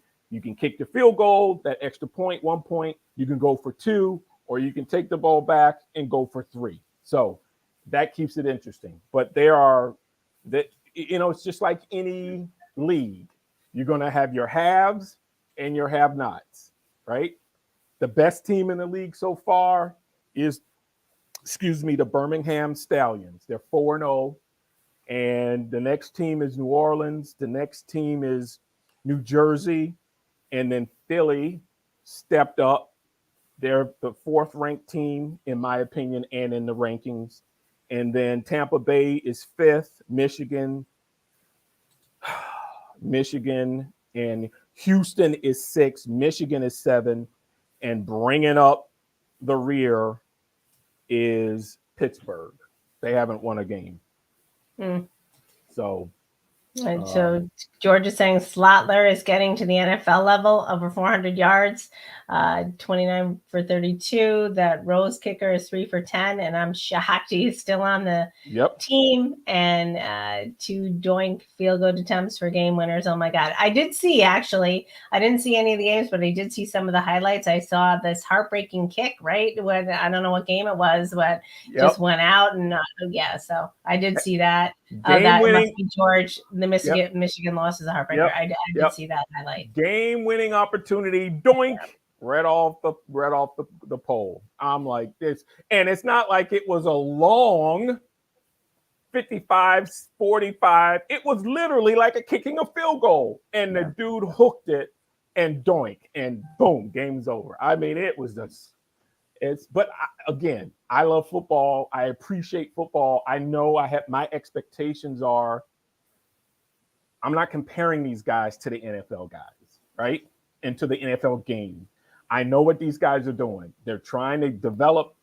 kick the field goal, that extra point, 1 point. You can go for 2, or you can take the ball back and go for 3. So that keeps it interesting. But it's just like any league. You're going to have your haves and your have-nots, right? The best team in the league so far is, the Birmingham Stallions. They're 4-0. And the next team is New Orleans. The next team is New Jersey. And then Philly stepped up. They're the 4th ranked team, in my opinion, and in the rankings. And then Tampa Bay is 5th. Michigan and Houston is 6. Michigan is 7. And bringing up the rear is Pittsburgh. They haven't won a game. So George is saying Slotler is getting to the NFL level, over 400 yards, 29 for 32. That Rose kicker is 3 for 10, and I'm shocked he's still on the team. And 2 doink field goal attempts for game winners. Oh my God! I didn't see any of the games, but I did see some of the highlights. I saw this heartbreaking kick, right? When I don't know what game it was, but just went out, and so I did see that. Oh, that it must Game-winning. be George. The Yep. Michigan loss is a heartbreaker. Yep. I did Yep. see that highlight. Game-winning opportunity. Doink. Right off the pole. I'm like this, and it's not like it was a long 55, 45. It was literally like a kicking a field goal, and the dude hooked it and doink, and boom, game's over. I mean, it was just but again, I love football. I appreciate football. I know I have my expectations are. I'm not comparing these guys to the NFL guys, right? And to the NFL game. I know what these guys are doing. They're trying to develop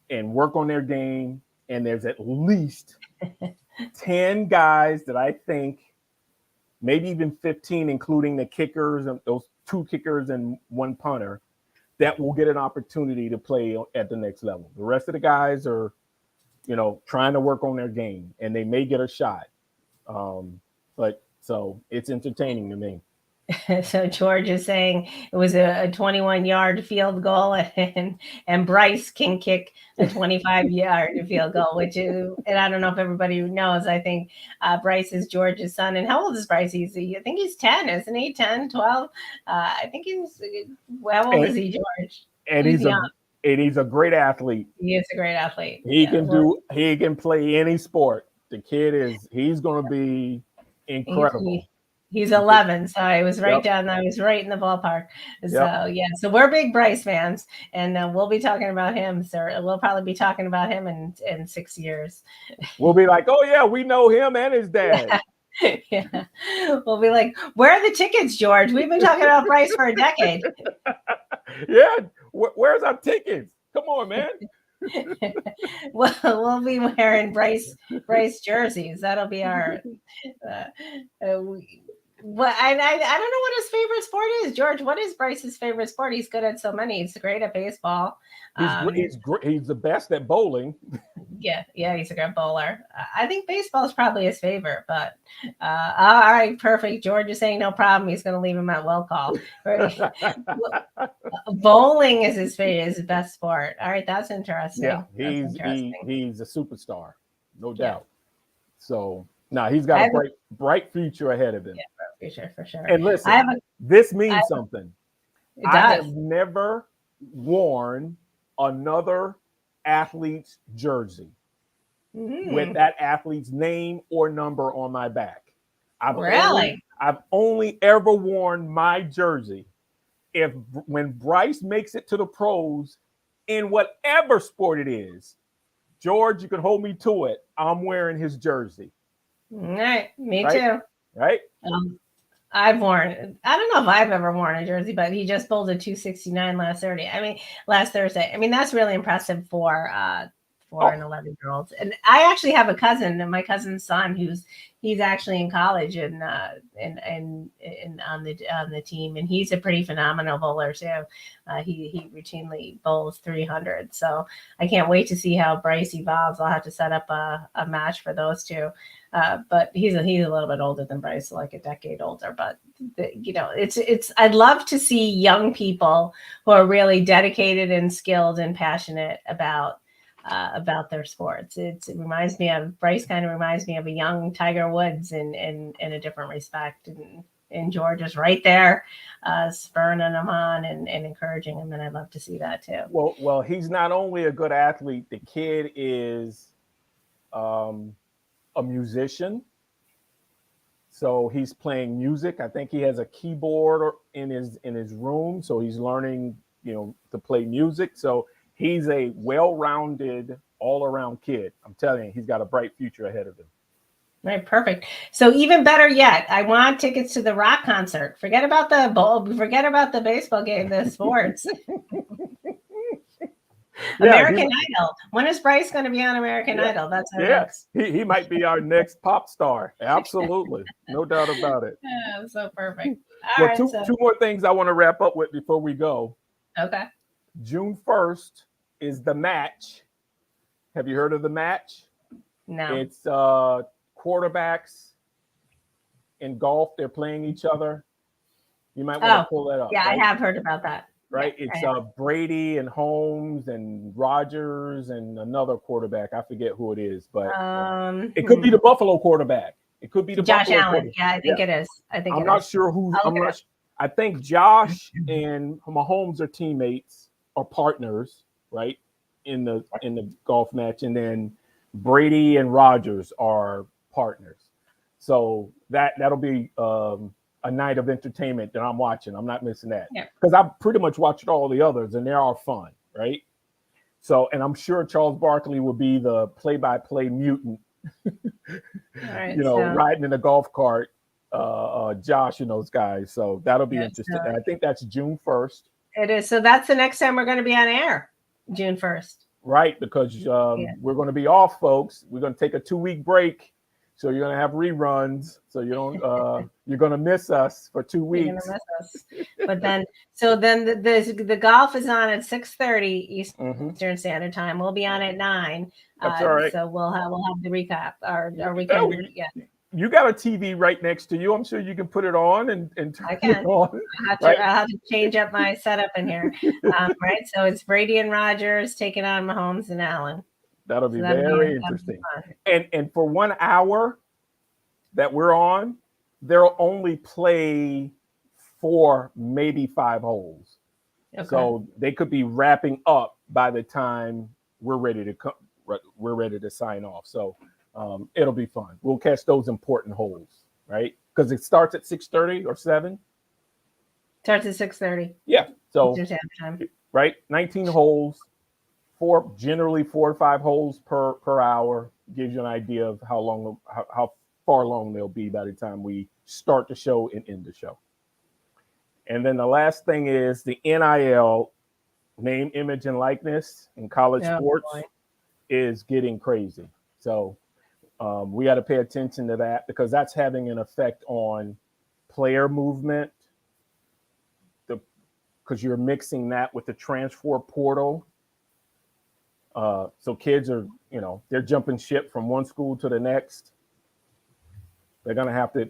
and work on their game. And there's at least 10 guys that I think, maybe even 15, including the kickers and those 2 kickers and 1 punter, that will get an opportunity to play at the next level. The rest of the guys are, trying to work on their game, and they may get a shot. But so it's entertaining to me. So George is saying it was a 21-yard field goal, and Bryce can kick a 25-yard field goal, which is, and I don't know if everybody knows, I think Bryce is George's son. And how old is Bryce? I think he's 10, isn't he? 10, 12? I think how old is he, George? And he's a great athlete. He is a great athlete. He can play any sport. The kid he's going to be incredible. He's 11, so I was right down. I was right in the ballpark. So so we're big Bryce fans, and we'll be talking about him. So we'll probably be talking about him in 6 years. We'll be like, oh yeah, we know him and his dad. Yeah, we'll be like, where are the tickets, George? We've been talking about Bryce for a decade. Yeah, where's our tickets? Come on, man. We'll be wearing Bryce jerseys. That'll be our. I don't know what his favorite sport is, George. What is Bryce's favorite sport? He's good at so many. He's great at baseball. He's the best at bowling. Yeah, he's a good bowler. I think baseball is probably his favorite, but all right, perfect. George is saying no problem. He's going to leave him at will call. Bowling is his best sport. All right, that's interesting. Yeah, he's a superstar, no doubt. So he's got a bright future ahead of him. Yeah, future for sure. And listen, this means something. It does. I have never worn another athlete's jersey with that athlete's name or number on my back. I've only ever worn my jersey when Bryce makes it to the pros in whatever sport it is. George, you can hold me to it. I'm wearing his jersey. All right, me too. Right? I don't know if I've ever worn a jersey, but he just bowled a 269 last Thursday. I mean, that's really impressive for an 11-year-old. And I actually have a cousin, my cousin's son, he's actually in college and on the team, and he's a pretty phenomenal bowler too. He routinely bowls 300. So I can't wait to see how Bryce evolves. I'll have to set up a match for those two. But he's a little bit older than Bryce, like a decade older. But it's I'd love to see young people who are really dedicated and skilled and passionate about their sports. It reminds me of Bryce. Kind of reminds me of a young Tiger Woods in a different respect. And George is right there, spurring him on and encouraging him. And I'd love to see that too. Well, he's not only a good athlete. The kid is a musician, so he's playing music. I think he has a keyboard in his room, so he's learning, to play music. So he's a well-rounded, all-around kid. I'm telling you, he's got a bright future ahead of him. Right, perfect. So even better yet, I want tickets to the rock concert. Forget about the bowl. Forget about the baseball game. The sports. American Idol. When is Bryce going to be on American Idol? That's our next. He might be our next pop star. Absolutely, no doubt about it. Yeah, so perfect. Two more things I want to wrap up with before we go. Okay. June 1st is the match. Have you heard of the match? No. It's quarterbacks in golf. They're playing each other. You might want to pull that up. Yeah, right? I have heard about that. right? Yeah, It's right. Brady and Holmes and Rodgers and another quarterback. I forget who it is, but Um, it could be hmm. the Buffalo quarterback. It could be the Josh Buffalo Allen. quarterback. Yeah, I think Yeah, it is. I think I'm it not is. sure who. I'll look I'm it not. up. I think Josh and Mahomes are teammates or partners, right? In the golf match, and then Brady and Rodgers are partners. So that'll be a night of entertainment that I'm watching. I'm not missing that Yeah. because I've pretty much watched all the others, and they are fun, right? So, and I'm sure Charles Barkley will be the play-by-play mutant, All right. So riding in a golf cart, Josh and those guys. So that'll be yeah, interesting. And I think that's June 1st, it is. So that's the next time we're going to be on air, June 1st. right? Because Yeah. we're going to be off, folks. We're going to take a 2-week break. So you're going to have reruns. So you're going to miss us for 2 You're gonna weeks. miss us. But then, so then the golf is on at 6:30 Mhm. Eastern Standard Time. We'll be on at 9. That's all right. So we'll have the recap, or we Yeah, can, yeah, you got a TV right next to you. I'm sure you can put it on and turn I it can. on. I'll have to change up my setup in here. Right. So it's Brady and Rodgers taking on Mahomes and Allen. That'll be So very that'll be interesting. fun. And for 1 hour that we're on, they'll only play 4, maybe 5 holes. Okay. So they could be wrapping up by the time we're ready to sign off. So it'll be fun. We'll catch those important holes, right? Because it starts at 6:30 or 7. Starts at 6:30 Yeah. So Eastern Standard Time. right, 19 holes, generally 4 or 5 holes per hour. Gives you an idea of how far along they'll be by the time we start the show and end the show. And then the last thing is the NIL, name, image, and likeness in college Oh, sports boy. is getting crazy. So we got to pay attention to that because that's having an effect on player movement. Because you're mixing that with the transfer portal. So kids are, they're jumping ship from one school to the next. They're gonna have to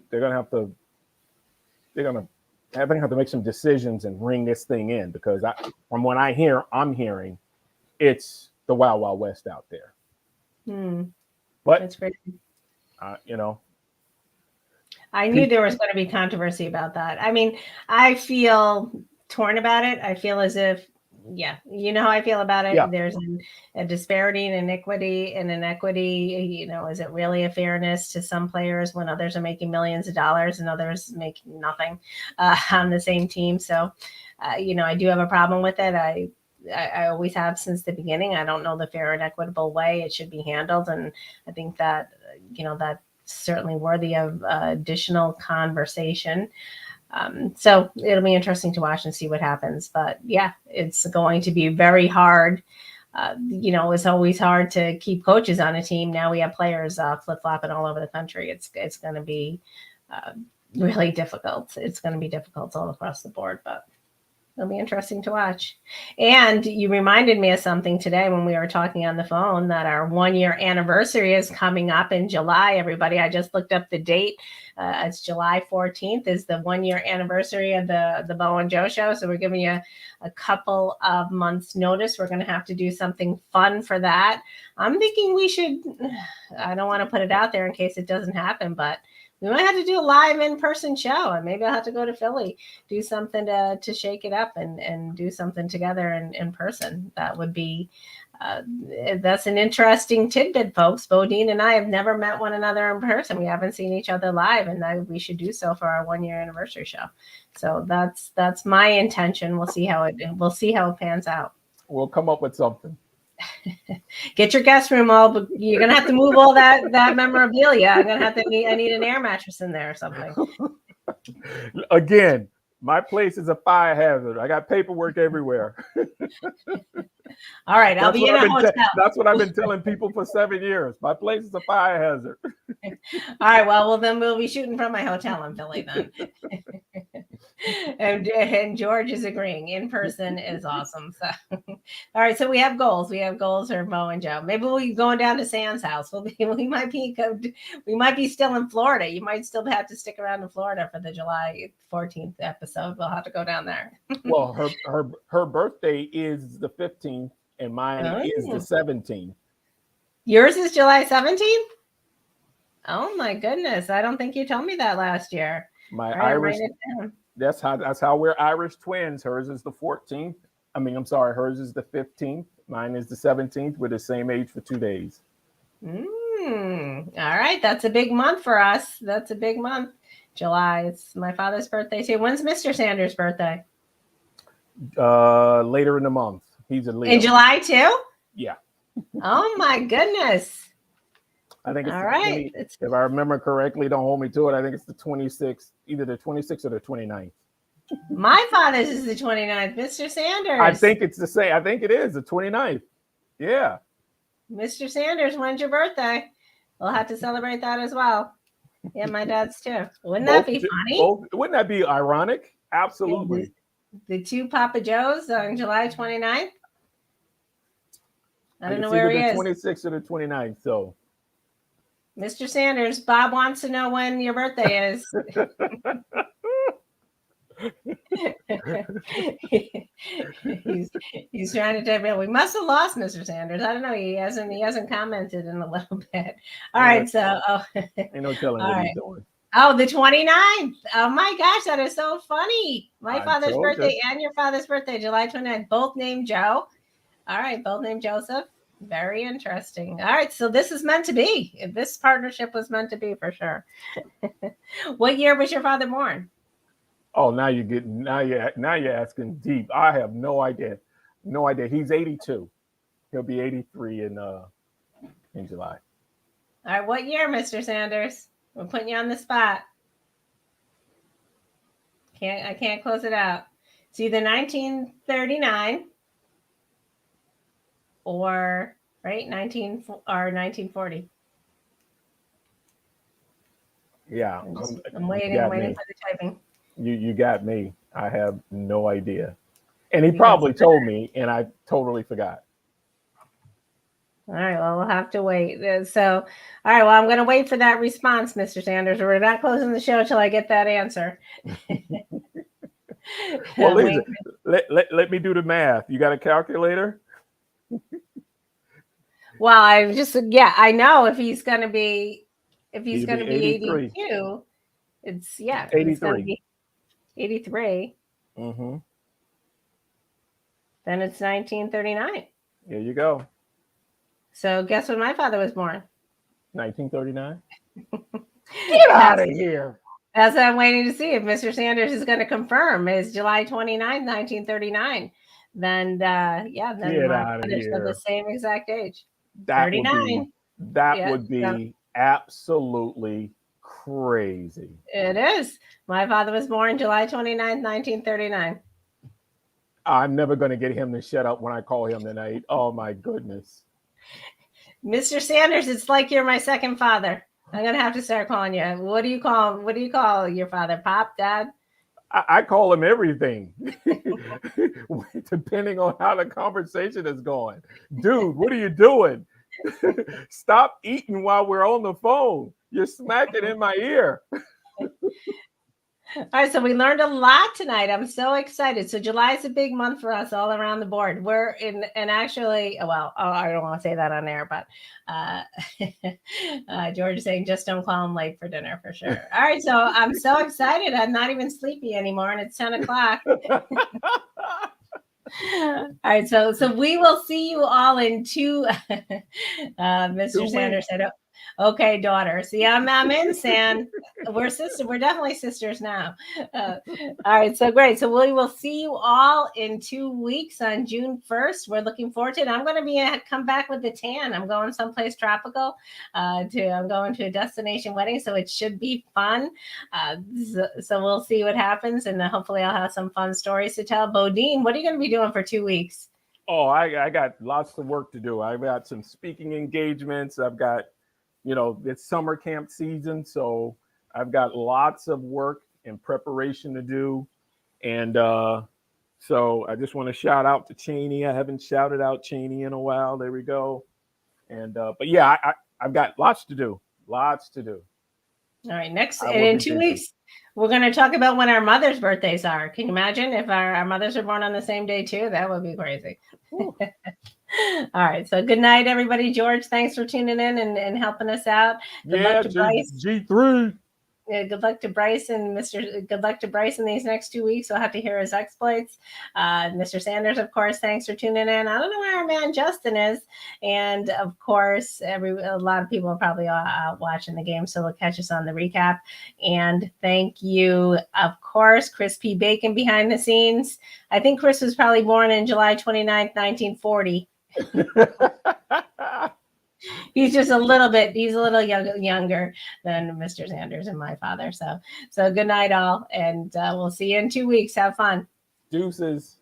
make some decisions and ring this thing in because from what I'm hearing, it's the Wild Wild West out there. But That's great. I knew there was going to be controversy about that. I mean, I feel torn about it. I feel as if, yeah, you know how I feel about it. Yeah. There's a disparity and inequity, is it really a fairness to some players when others are making millions of dollars and others making nothing on the same team? So, I do have a problem with it. I always have since the beginning. I don't know the fair and equitable way it should be handled. And I think that, that's certainly worthy of additional conversation. So it'll be interesting to watch and see what happens. But yeah, it's going to be very hard. It's always hard to keep coaches on a team. Now we have players flip-flopping all over the country. It's going to be really difficult. It's going to be difficult all across the board, but it'll be interesting to watch. And you reminded me of something today when we were talking on the phone that our 1-year anniversary is coming up in July. Everybody, I just looked up the date. It's July 14th is the 1-year anniversary of the Bo and Joe show. So we're giving you a couple of months notice. We're going to have to do something fun for that. I'm thinking we should, I don't want to put it out there in case it doesn't happen, but we might have to do a live in-person show, and maybe I'll have to go to Philly, do something to shake it up and do something together in person. That would be, that's an interesting tidbit, folks. Bodine and I have never met one another in person. We haven't seen each other live, and we should do so for our 1-year anniversary show. So that's my intention. We'll see how it pans out. We'll come up with something. Get your guest room but you're gonna have to move all that memorabilia. I need an air mattress in there or something. Again, my place is a fire hazard. I got paperwork everywhere. All right, I'll be in a hotel. That's what I've been telling people for 7 years. My place is a fire hazard. All right, well then we'll be shooting from my hotel in Philly then. and George is agreeing. In person is awesome. So, all right. So we have goals. We have goals for Mo and Joe. Maybe we'll be going down to Sam's house. We might be still in Florida. You might still have to stick around in Florida for the July 14th episode. We'll have to go down there. Well, her birthday is the 15th, and mine is the 17th. Yours is July 17th? Oh my goodness. I don't think you told me that last year. My All right, Irish. write it down. That's how we're Irish twins. Hers is the 14th. I'm sorry, hers is the 15th. Mine is the 17th. We're the same age for 2 days. All right. That's a big month for us. That's a big month. July. It's my father's birthday too. When's Mr. Sanders' birthday? Later in the month. He's a Leo. In July too? Yeah. Oh my goodness. I think it's all the right. 20, if I remember correctly, don't hold me to it. I think it's the 26th, either the 26th or the 29th. My father's is the 29th. Mr. Sanders. I think it's the same. I think it is the 29th. Yeah. Mr. Sanders, when's your birthday? We'll have to celebrate that as well. Yeah, my dad's too. Wouldn't that be funny? Wouldn't that be ironic? Absolutely. The two Papa Joes on July 29th. I don't know It's where he either is. the 26th or the 29th. So, Mr. Sanders, Bob wants to know when your birthday is. he's trying to tell me we must have lost Mr. Sanders. I don't know. He hasn't commented in a little bit. All right, so ain't no telling what he's doing. Oh, the 29th. Oh my gosh, that is so funny. My I father's told birthday you. and your father's birthday, July 29th, both named Joe. All right, both named Joseph. Very interesting. All right, so this is meant to be. This partnership was meant to be for sure. What year was your father born? Oh, now you're asking deep. I have no idea. No idea. He's 82. He'll be 83 in July. All right, what year, Mr. Sanders? We're putting you on the spot. I can't close it out. It's either 1939 or 1940. Yeah, I'm waiting for the typing. You got me. I have no idea. And he probably told me, and I totally forgot. All right, well, we'll have to wait. So, all right, well, I'm going to wait for that response, Mr. Sanders. We're not closing the show till I get that answer. Well, Lisa, let me do the math. You got a calculator? Well, I know if he's going to be 82, it's 83. It's going to be 83. Mm-hmm. Then it's 1939. There you go. So guess when my father was born? 1939. Get out of here. That's what I'm waiting to see if Mr. Sanders is going to confirm. Is July 29, 1939. Then my father's of the same exact age. 39. Would be absolutely crazy. It is. My father was born July 29, 1939. I'm never going to get him to shut up when I call him tonight. Oh my goodness. Mr. Sanders, it's like you're my second father. I'm gonna have to start calling you. What do you call your father? Pop, Dad? I call him everything, depending on how the conversation is going. Dude, what are you doing? Stop eating while we're on the phone. You're smacking in my ear. All right, so we learned a lot tonight. I'm so excited. So July is a big month for us all around the board. We're in, and actually, I don't want to say that on air, but George is saying just don't call him late for dinner for sure. All right, so I'm so excited. I'm not even sleepy anymore, and it's 10 o'clock. All right, so we will see you all in Mr. Sanders said, okay, daughter. See, I'm in, San. We're definitely sisters now. All right, so great. So we will see you all in 2 weeks on June 1st. We're looking forward to it. I'm going to come back with the tan. I'm going someplace tropical. I'm going to a destination wedding, so it should be fun. So we'll see what happens, and hopefully I'll have some fun stories to tell. Bodine, what are you going to be doing for 2 weeks? Oh, I got lots of work to do. I've got some speaking engagements. I've got, it's summer camp season, so I've got lots of work and preparation to do. And so I just want to shout out to Cheney. I haven't shouted out Cheney in a while. There we go. And but yeah, I've got lots to do. Lots to do. All right, next, I and will in be 2 busy. weeks, we're going to talk about when our mothers' birthdays are. Can you imagine if our mothers are born on the same day too? That would be crazy. Whew. All right, so good night, everybody. George, thanks for tuning in and helping us out. Good Yeah, luck to Bryce. G3. Yeah, good luck to Bryce and Mr. Good luck to Bryce in these next 2 weeks. We'll have to hear his exploits. Mr. Sanders, of course, thanks for tuning in. I don't know where our man Justin is, and of course, a lot of people are probably out watching the game, so they'll catch us on the recap. And thank you, of course, Chris P. Bacon behind the scenes. I think Chris was probably born in July 29th, 1940. He's just a little younger than Mr. Sanders and my father. So good night all. And we'll see you in 2 weeks. Have fun. Deuces.